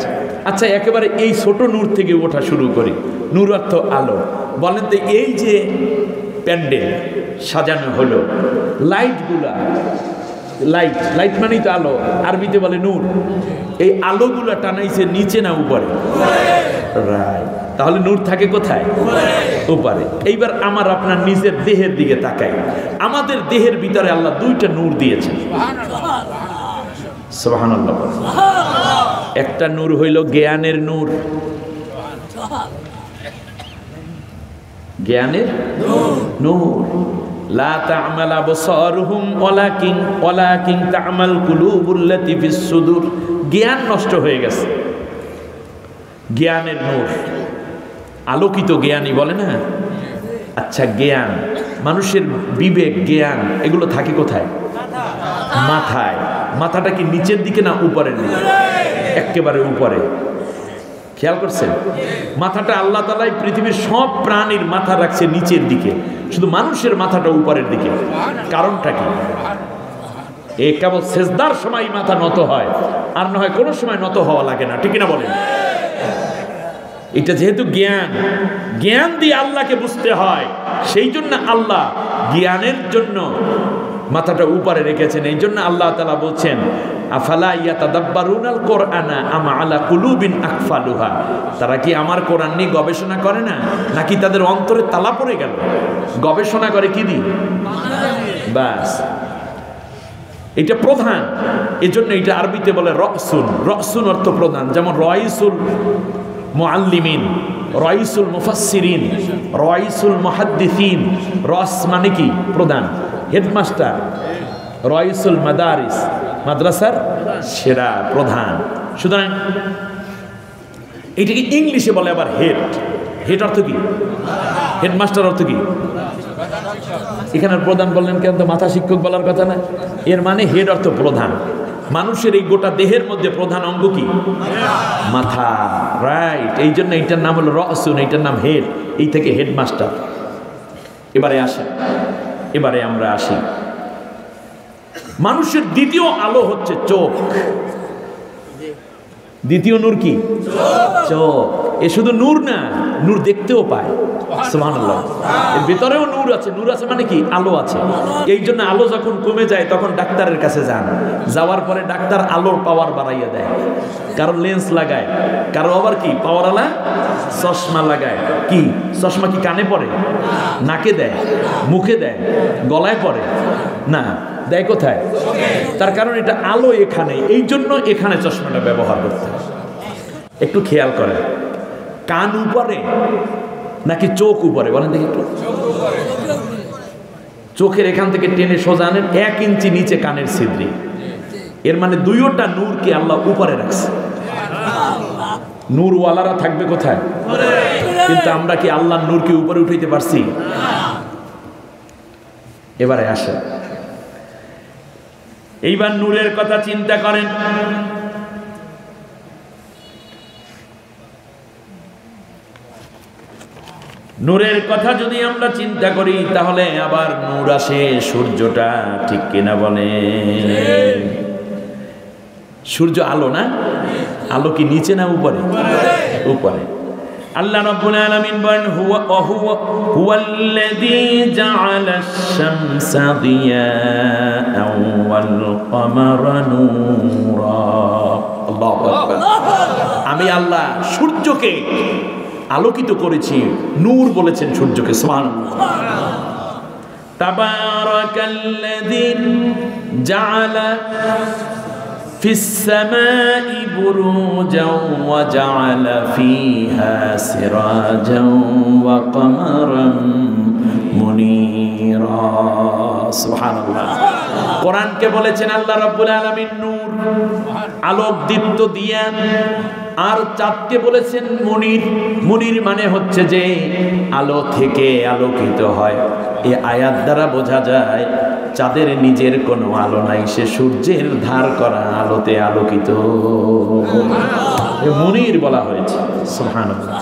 আচ্ছা, একেবারে এই ছোট নূর থেকে ওঠা শুরু করি। নূর অর্থ আলো। বলেন তো, এই যে প্যান্ডেল সাজানো হলো, লাইটগুলা, লাইট লাইট মানেই তো আলো, আরবিতে বলে নূর। এই আলোগুলা টানাইছে নিচে না উপরে? রাইট। তাহলে নূর থাকে কোথায়? উপরে। এইবার আমার আপনার নিজের দেহের দিকে তাকাই। আমাদের দেহের ভিতরে আল্লাহ দুইটা নূর দিয়েছেন। সুবহানাল্লাহ। একটা নূর হইল জ্ঞানের নূর, জ্ঞানের নূর। লা তা'মাল আবসারুহুম ওয়ালাকিন তা'মাল কুলুবুল্লাতী ফিস সুদূর। জ্ঞান নষ্ট হয়ে গেছে, জ্ঞানের নূর, আলোকিত জ্ঞানী বলে না? আচ্ছা, জ্ঞান, মানুষের বিবেক, জ্ঞান, এগুলো থাকে কোথায়? মাথায়। মাথাটা কি নিচের দিকে না উপরের দিকে? একেবারে উপরে। খেয়াল করছেন? মাথাটা আল্লাহ তাআলা পৃথিবীর সব প্রাণীর মাথা রাখছে নিচের দিকে, শুধু মানুষের মাথাটা উপরের দিকে। কারণটা কি? এ কেবল সেজদার সময় মাথা নত হয়, আর না হয় কোনো সময় নত হওয়া লাগে না, ঠিক না বলেন? এটা যেহেতু জ্ঞান, জ্ঞান দিয়ে আল্লাহকে বুঝতে হয়, সেই জন্য আল্লাহ জ্ঞানের জন্য মাথাটা উপরে রেখেছেন। এই জন্য আল্লাহ তাআলা বলছেন, আফালা ইয়াতাদাব্বারুনাল কুরআনা আম আলা কুলুবিন আকফালুহা। তারা কি আমার কোরআন নিয়ে গবেষণা করে না, নাকি তাদের অন্তরে তালা পড়ে গেল? গবেষণা করে কি দি? বাস, এটা প্রধান। এজন্য এটা আরবিতে বলে রসুন। রসুন অর্থ প্রধান। যেমন রাইসুল মুআল্লিমিন, রাইসুল মুফাসসিরিন, রাইসুল মুহাদ্দিসিন। রস মানে কি? প্রধান, হেডমাস্টার। রাইসুল মাদারিস, মাদ্রাসার সেরা, প্রধান। সুতরাং এটাকে ইংলিশে বলে আবার হেড। হেড অর্থ কি? হেডমাস্টার অর্থ কি? এখানে প্রধান বললেন কেন? তো মাথা শিক্ষক বলার কথা না? এর মানে হেড অর্থ প্রধান। মানুষের এই গোটা দেহের মধ্যে প্রধান অঙ্গ কি? মাথা, রাইট। এই জন্য এইটার নাম হলো রসুন, এইটার নাম হেড। এই থেকে হেডমাস্টার। এবারে আমরা আসি। মানুষের দ্বিতীয় আলো হচ্ছে চোখ। দ্বিতীয় নূর কি? চোখ। এ শুধু নূর না, নূর দেখতেও পায়। সুবহানাল্লাহ। এর ভিতরেও নূর আছে। নূর আছে মানে কি? আলো আছে। এই জন্য আলো যখন কমে যায় তখন ডাক্তারের কাছে যান, যাওয়ার পরে ডাক্তার আলোর পাওয়ার বাড়াইয়া দেয়। কারো লেন্স লাগায়, কারো আবার কি পাওয়ারওয়ালা চশমা লাগায়। কি চশমা? কি কানে পড়ে? নাকে দেয়? মুখে দেয়? গলায় পড়ে? না, দেয় কোথায়? তার কারণ এটা আলো এখানে, এই জন্য এখানে চশমাটা ব্যবহার করতে হয়। একটু খেয়াল করেন, কান উপরে নাকি চোখ উপরে? বলেন দেখি একটু। চোখের এখান থেকে টেনে সোজা আনেন 1 ইঞ্চি নিচে কানের ছিদ্রি। এর মানে দুইটা নূরকে আল্লাহ উপরে রাখছে। নূরওয়ালারা থাকবে কোথায়? কিন্তু আমরা কি আল্লাহর নূরকে উপরে উঠাইতে পারছি? এবারে আসে, এইবার নূরের কথা চিন্তা করেন। নূরের কথা যদি আমরা চিন্তা করি তাহলে আবার নূর আসে সূর্যটা, ঠিক কিনা বলে? সূর্য আলো না? আলো কি নিচে না উপরে? উপরে। আল্লাহ রাব্বুল আলামিন বলেন, হুয়াল্লাযী জাআলাশ শামসা দিয়াআন ওয়াল কমারা নূরা। আল্লাহু আকবার। আমি আল্লাহ সূর্যকে আলোকিত করেছি, নূর বলেছেন সূর্যকে। সুবহানাল্লাহ। তাবারাকাল্লাযী জাআলা ফিস সামাই বুরুজান ওয়া জাআলা ফীহা সিরাজান ওয়া কমারান মুনীরা। সুবহানাল্লাহ। কোরআনকে বলেছেন আল্লাহ রাব্বুল আলামিন নূর, আলোক দীপ্ত দিয়া, আর চাঁদকে বলেছেন মুনির। মুনির মানে হচ্ছে যে আলো থেকে আলোকিত হয়। এই আয়াত দ্বারা বোঝা যায় চাঁদের নিজের কোনো আলো নাই, সে সূর্যের ধার করা আলোতে আলোকিত। মুনির বলা হয়েছে। সুবহানাল্লাহ।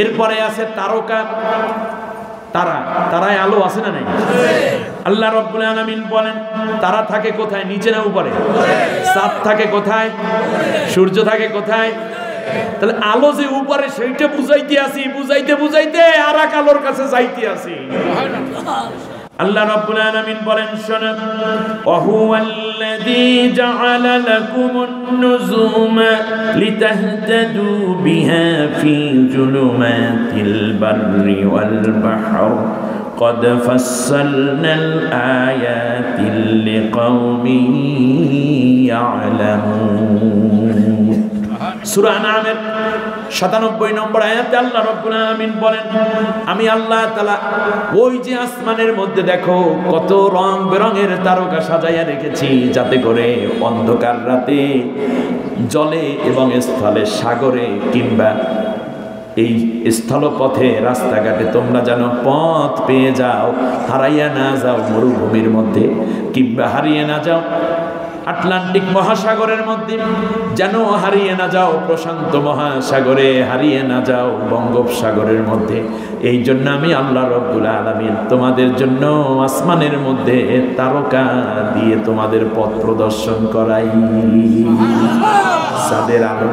এরপরে আছে তারকা, তারা, তারায় আলো আছে না নাই? আল্লাহ রাব্বুল আলামিন বলেন তারা থাকে কোথায়, নিচে না উপরে? চাঁদ থাকে কোথায়, সূর্য থাকে কোথায়? তাহলে আলো যে উপরে সেইটা বুঝাইতে আসি, বুঝাইতে বুঝাইতে আর এক আলোর কাছে যাইতে আসি। আল্লাহ রাব্বুল আলামিন বলেন শুনুন, ওয়া হুয়াল্লাযী জাআলা লাকুমুন নুজুমা লিতাহতাদু বিহা ফি যুলুমাতিল বাররি ওয়াল বাহর قد فصلنا الآيات لقوم يعلمون। সূরা আনআমের ৯৭ নম্বর আয়াতে আল্লাহ রাব্বুল আলামিন বলেন, আমি আল্লাহ তাআলা ওই যে আসমানের মধ্যে দেখো কত রং বেরঙের তারকা সাজাইয়া রেখেছি, যাতে করে অন্ধকার রাতে জলে এবং স্থলে, সাগরে কিংবা এই স্থলপথে রাস্তাঘাটে তোমরা যেন পথ পেয়ে যাও, হারাইয়া না যাও মরুভূমির মধ্যে, কিংবা হারিয়ে না যাও আটলান্টিক মহাসাগরের মধ্যে, যেন হারিয়ে না যাও প্রশান্ত মহাসাগরে, হারিয়ে না যাও বঙ্গোপসাগরের মধ্যে। এই জন্য আমি আল্লাহ রাব্বুল আলামিন তোমাদের জন্য আসমানের মধ্যে তারকা দিয়ে তোমাদের পথ প্রদর্শন করাই, চাঁদের আলো।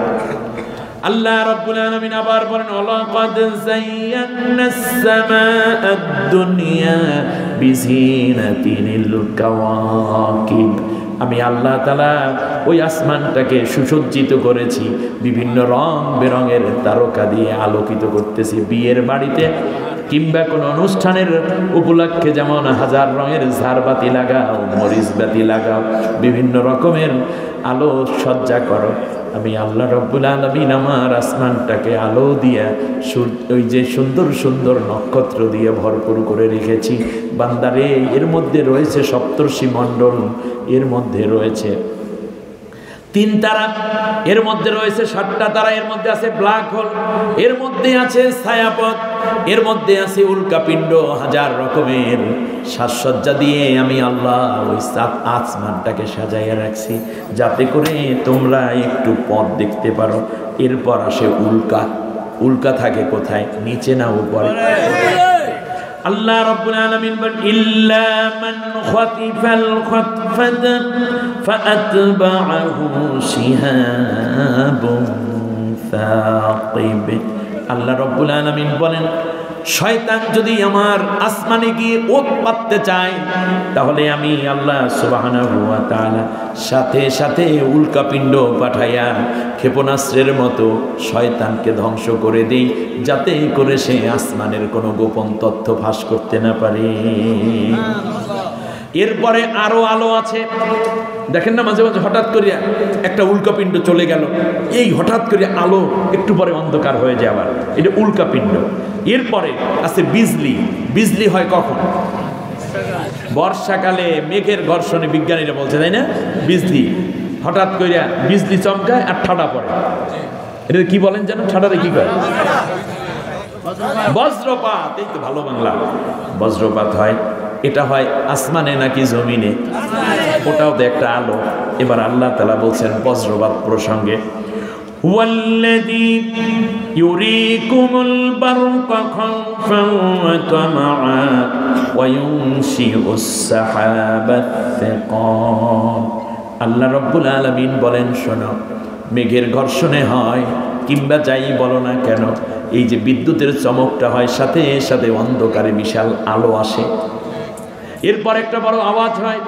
আল্লাহ রাব্বুল আলামিন আবার বলেন, ওয়ালাকাদ যায়্যানাস সামাআদ দুনিয়া বিজিনাতিল কাওয়াকিব। আমি আল্লাহ তাআলা ওই আসমানটাকে সুসজ্জিত করেছি, বিভিন্ন রং বেরঙের তারকা দিয়ে আলোকিত করতেছি। বিয়ের বাড়িতে কিংবা কোনো অনুষ্ঠানের উপলক্ষে যেমন হাজার রঙের ঝাড়বাতি লাগাও, মরিচবাতি লাগাও, বিভিন্ন রকমের আলো সজ্জা করো, আমি আল্লাহ রাব্বুল আলামিন আমার আসমানটাকে আলো দিয়া ওই যে সুন্দর সুন্দর নক্ষত্র দিয়ে ভরপুর করে রেখেছি। বান্দারে, এর মধ্যে রয়েছে সপ্তর্ষি মণ্ডল, এর মধ্যে রয়েছে 3 তারা, এর মধ্যে রয়েছে 7টা তারা, এর মধ্যে আছে ব্ল্যাক হোল, এর মধ্যে আছে ছায়াপথ, এর মধ্যে আছে উল্কাপিণ্ড, হাজার রকমের সাজসজ্জা দিয়ে আমি আল্লাহ ওই আসমানটাকে সাজাইয়া রাখছি, যাতে করে তোমরা একটু পথ দেখতে পারো। এরপর আসে উল্কা। উল্কা থাকে কোথায়, নিচে না উপরে? আল্লাহ রাব্বুল আলামিন বলেন, ইল্লা মান খাতিফাল খাতফাতা ফাআতবাআহু শিহাবুন সাকিব। আল্লাহ রাব্বুল আলামিন বলেন, শয়তান যদি আমার আসমানে গিয়ে ওত পাততে চায়, তাহলে আমি আল্লাহ সুবহানাহু ওয়া তাআলা সাথে সাথে উল্কাপিণ্ড পাঠাইয়া ক্ষেপণাস্ত্রের মতো শয়তানকে ধ্বংস করে দেই, যাতে করে সে আসমানের কোনো গোপন তথ্য ফাঁস করতে না পারে। এরপরে আরো আলো আছে, দেখেন না মাঝে মাঝে হঠাৎ করে একটা উল্কাপিণ্ড চলে গেল, এই হঠাৎ করে আলো, একটু পরে অন্ধকার হয়ে যায়, আবার এটা উল্কাপিণ্ড। এরপরে আছে বিজলি। বিজলি হয় কখন? বর্ষাকালে মেঘের ঘর্ষণে, বিজ্ঞানীরা বলছে তাই না, বিজলি হঠাৎ করে বিজলি চমকায় আর ঠাডা পড়ে। এটা কি বলেন যেন, ঠাডারে কি করে? বজ্রপাত। এই তো ভালো বাংলা, বজ্রপাত হয়। এটা হয় আসমানে নাকি জমিনে? ওটাও তো একটা আলো। এবার আল্লাহ তাআলা বলছেন বজ্রপাত প্রসঙ্গে, ওয়াল্লাযী ইউরিকুমুল বারকা খাওফান ওয়া তামাআ ওয়া ইউনশিউস সাহাবাত সিকাল। আল্লাহ রাব্বুল আলামিন বলেন, শোনো, মেঘের ঘর্ষণে হয় কিংবা যাই বলো না কেন, এই যে বিদ্যুতের চমকটা হয়, সাথে সাথে অন্ধকারে বিশাল আলো আসে, এরপর একটা বড় আওয়াজ হয়।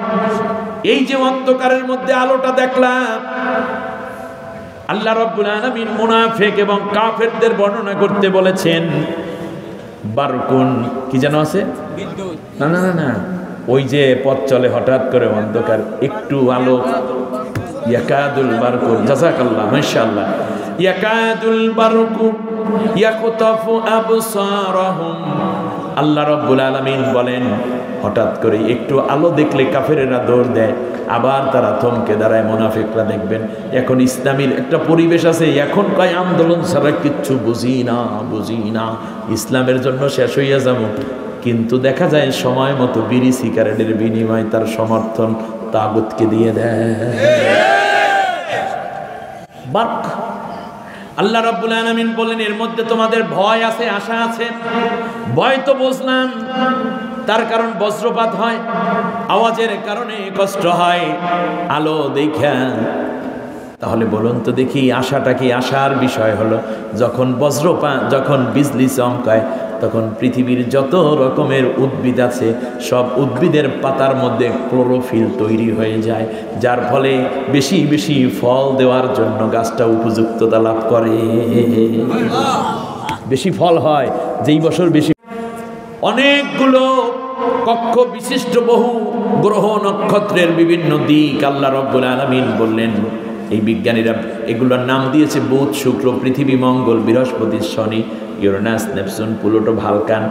এই যে অন্ধকারের মধ্যে আলোটা দেখলাম, আল্লাহ রাব্বুল আলামিন মুনাফিক এবং কাফেরদের বর্ণনা করতে বলেছেন। বারকুন কি যেন আছে, বিদ্যুৎ, না না না, ওই যে পথ চলে হঠাৎ করে অন্ধকার, একটু আলো, ইয়াকাদুল বারকুন, জাযাকাল্লাহ, মাশাআল্লাহ, ইয়াকাদুল বারকু ইয়াকুতাফু আবসারহুম। আল্লাহ রাব্বুল আলামিন বলেন, হঠাৎ করে একটু আলো দেখলে কাফেরেরা দৌড় দেয়, আবার তারা থমকে দাঁড়ায়। মুনাফিকরা দেখবেন এখন ইসলামের একটা পরিবেশ আছে, এখন কয় আন্দোলন ছাড়া কিচ্ছু বুঝি না, ইসলামের জন্য শেষ হইয়া যাব। কিন্তু দেখা যায় সময় মতো বিড়ি সিগারেটের বিনিময়ে তার সমর্থন তাগুতকে দিয়ে দেয়। বাক আল্লাহ রাব্বুল আলামিন বলেন, এর মধ্যে তোমাদের ভয় আছে, আশা আছে। ভয় তো বুঝলাম, তার কারণ বজ্রপাত হয়, আওয়াজের কারণে কষ্ট হয়, আলো দেখা। তাহলে বলুন তো দেখি, আশাটা কি? আশার বিষয় হলো যখন বজ্রপাত, যখন বিজলি চমকায়, তখন পৃথিবীর যত রকমের উদ্ভিদ আছে সব উদ্ভিদের পাতার মধ্যে ক্লোরোফিল তৈরি হয়ে যায়, যার ফলে বেশি বেশি ফল দেওয়ার জন্য গাছটা উপযুক্ততা লাভ করে, বেশি ফল হয় যেই বছর বেশি। অনেকগুলো কক্ষ বিশিষ্ট বহু গ্রহ নক্ষত্রের বিভিন্ন দিক আল্লাহ রাব্বুল আলামিন বললেন। এই বিজ্ঞানীরা এগুলোর নাম দিয়েছে বুধ, শুক্র, পৃথিবী, মঙ্গল, বৃহস্পতি, শনি, ইউরেনাস, নেপচুন, প্লুটো, ভালকান।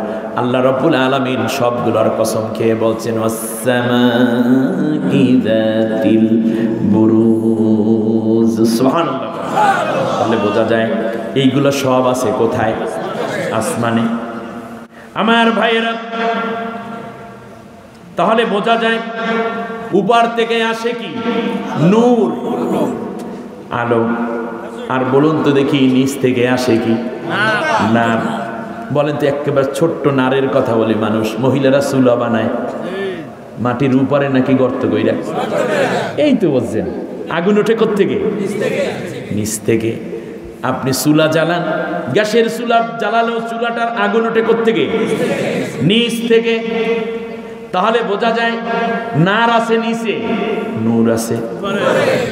আল্লাহ রাব্বুল আলামিন সবগুলোর কসম খেয়ে বলছেন, ওয়াস-সামাই যাতিল বুরুজ। সুবহানাল্লাহ। তাহলে বোঝা যায় এইগুলো সব আছে কোথায়? আসমানে। আমার ভাইয়েরা, তাহলে বোঝা যায় উপর থেকে আসে কি? নূর, আলো। আর বলুন তো দেখি নিচ থেকে আসে কি? নার। বলেন তো, একেবারে ছোট্ট নারের কথা বলি, মানুষ মহিলারা চুলা বানায় মাটির উপরে নাকি গর্ত কইরা? এই তো বলছেন, আগুন ওঠে কোত্থেকে? নিচ থেকে। আপনি চুলা জ্বালান, গ্যাসের চুলা জ্বালালেও চুলাটার আগুন ওঠে কোত্থেকে? নিচ থেকে। তাহলে বোঝা যায় নার আছে নিচে, নূর আছে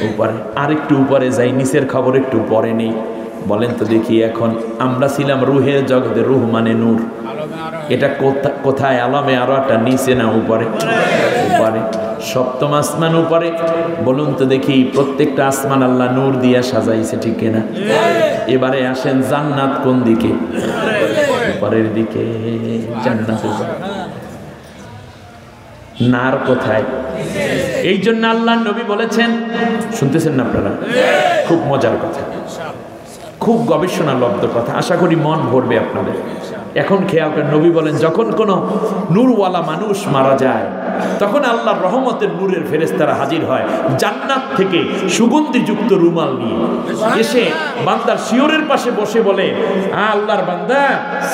উপরে। আর একটু উপরে যাই, নিচের খবর একটু পরে নেই। বলেন তো দেখি, এখন আমরা ছিলাম রুহের জগতে, রুহ মানে নূর। এটা কোথায়? আলমে আরো একটা, নিচে না উপরে? উপরে। সপ্তম আসমান উপরে। বলুন তো দেখি, প্রত্যেকটা আসমান আল্লাহ নূর দিয়া সাজাইছে, ঠিক কিনা? এবারে আসেন, জান্নাত কোন দিকে? উপরের দিকে। জান্নাত নার কোথায়? এই জন্য আল্লাহ নবী বলেছেন, শুনতেছেন না আপনারা? খুব মজার কথা, খুব গবেষণালব্ধ কথা, আশা করি মন ভরবে আপনাদের। এখন খেয়াল করেন, নবী বলেন, যখন কোনো নূরওয়ালা মানুষ মারা যায় তখন আল্লাহর রহমতের নূরের ফেরেশতারা হাজির হয় জান্নাত থেকে সুগন্ধিযুক্ত রুমাল নিয়ে এসে বান্দার শিয়রের পাশে বসে বলে, আল্লাহর বান্দা,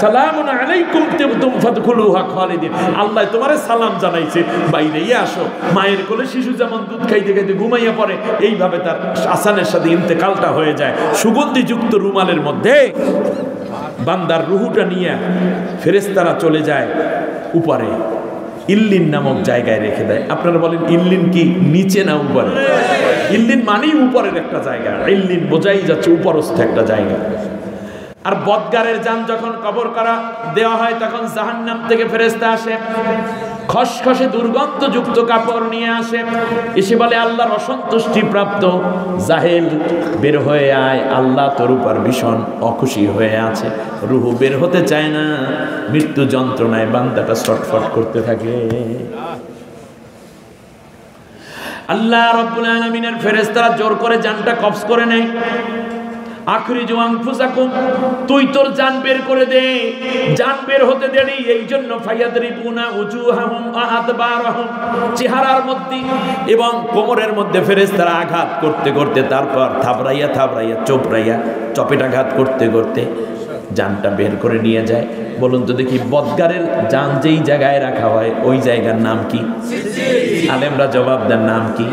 সালামুন আলাইকুম তিবতুম ফাদখুলুহা খালিদিন। আল্লাহ তোমারে সালাম জানাইছে, বাইরেই আসো। মায়ের কোলে শিশু যেমন দুধ খাইতে খাইতে ঘুমাইয়া পড়ে, এইভাবে তার আসানের সাথে ইন্তেকালটা হয়ে যায়। সুগন্ধিযুক্ত রুমালের মধ্যে বান্দার রুহুটা নিয়ে ফেরেশতারা চলে যায় উপরে, ইল্লিন নামক জায়গায় রেখে দেয়। আপনারা বলেন, ইল্লিন কি নিচে না উপরে? ইল্লিন মানেই উপরের একটা জায়গা, ইল্লিন বোঝাই যাচ্ছে উপরস্থ একটা জায়গা। আর বদগারের জান যখন কবর করা দেওয়া হয়, তখন জাহান্নাম থেকে ফেরেশতা আসে, খসখসে দুর্গন্ধযুক্ত কাপড় নিয়ে আসে, এসে বলে, আল্লাহর অসন্তুষ্টি প্রাপ্ত জাহেল, বের হয়ে আয়, আল্লাহ তোর উপর ভীষণ অখুশি হয়ে আছে। রুহু বের হতে চায় না, মৃত্যু যন্ত্রণায় বান্দাটা ছটফট করতে থাকে। আল্লাহ রাব্বুল আলামিনের ফেরেশতারা জোর করে জানটা কবজ করে নেয়। আখরিজু আনফুসাকুম, তুই তোর জান বের করে দে। জান বের হতে দেরি, এই জন্য ফায়াদরিবুনা উজুহাহুম ওয়া আদবারহুম, চেহারার মধ্যে এবং কোমরের মধ্যে ফেরেশতারা আঘাত করতে করতে, তারপর থাবড়াইয়া থাবড়াইয়া চোপড়াইয়া চপেটাঘাত করতে করতে জানটা বের করে নিয়ে যায়। বলুন তো দেখি, বদগারের জান যেই জায়গায় রাখা হয় ওই জায়গার নাম কি? আলেমরা জবাব দেন, নাম কি?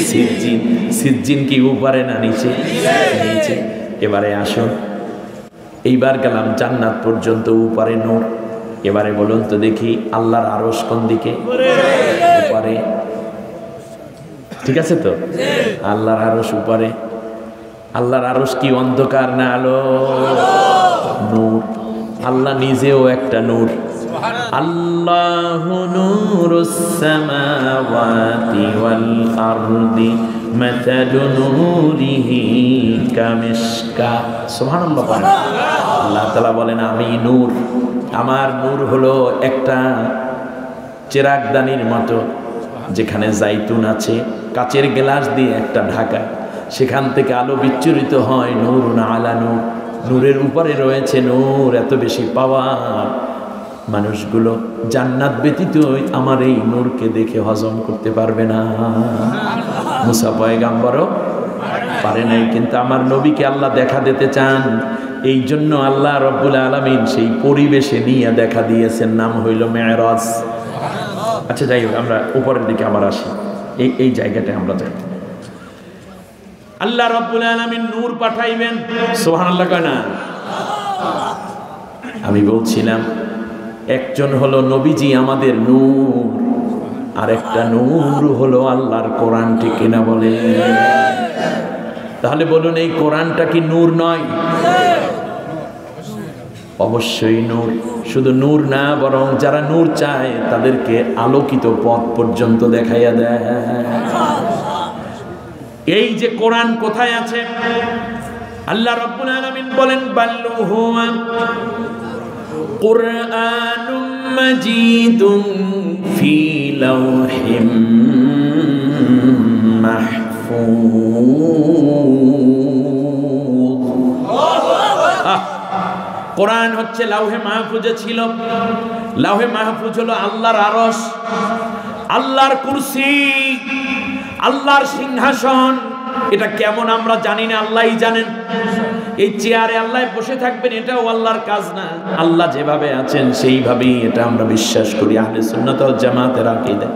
সিজ্জিন। সিজ্জিন কি উপরে না নিচে? নিচে। এবারে আসুন, এইবার গেলাম জান্নাত পর্যন্ত, উপরে নূর। এবারে বলুন তো দেখি, আল্লাহর আরশ কোন দিকে? উপরে। ঠিক আছে তো? আল্লাহর আরশ উপরে। আল্লাহর আরশ কি অন্ধকার না আলো? নূর। আল্লাহ নিজেও একটা নূর। আল্লাহু নূরুস সামাওয়াতি ওয়াল আরদি মাতালু নূরিহি কামিশকা। সুবহানাল্লাহ। আল্লাহ তাআলা বলেন আমি নূর, আমার নূর হলো একটা চেরাগদানির মতো, যেখানে জাইতুন আছে, কাচের গ্লাস দিয়ে একটা ঢাকা, সেখান থেকে আলো বিচ্ছুরিত হয়। নূরুন আলা নূর, নূরের উপরে রয়েছে নূর। এত বেশি পাওয়ার, মানুষগুলো জান্নাত ব্যতীত আমার এই নূরকে দেখে হজম করতে পারবে না। মুসা পয়গাম্বরও পারে নাই, কিন্তু আমার নবীকে আল্লাহ দেখা দিতে চান। এই জন্য আল্লাহ রব্বুল আলামিন সেই পরিবেশে নিয়ে দেখা দিয়েছেন, নাম হইল মেরাজ। আচ্ছা যাই হোক, আমরা উপরের দিকে আবার আসি। এই জায়গাটায় আমরা যাই। আল্লাহ রব্বুল আলামিন নূর পাঠাইবেন, সুবহানাল্লাহ কয় না? আমি বলছিলাম একজন হলো নবীজি আমাদের নূর, আর একটা নূর হলো আল্লাহর কোরআন, ঠিক কিনা বলে? তাহলে বলুন এই কোরআনটা কি নূর নয়? অবশ্যই নূর। শুধু নূর না, বরং যারা নূর চায় তাদেরকে আলোকিত পথ পর্যন্ত দেখাইয়া দেয়। এই যে কোরআন কোথায় আছে? আল্লাহ রাব্বুল আলামিন বলেন বাল্লু হুয়া কুরআনুম মাজিদুন ফি লাওহিম মাহফুজ। কোরআন হচ্ছে লাউহে মাহফুজে ছিল। লাউহে মাহফুজ হলো আল্লাহর আরশ, আল্লাহর কুরসি, আল্লাহর সিংহাসন। এটা কেমন আমরা জানি না, আল্লাহই জানেন। এই চেয়ারে আল্লাহ বসে থাকবেন, এটাও আল্লাহর কাজ না। আল্লাহ যেভাবে আছেন সেইভাবেই এটা আমরা বিশ্বাস করি। আহলে সুন্নাত ওয়াল জামাতের আকীদা।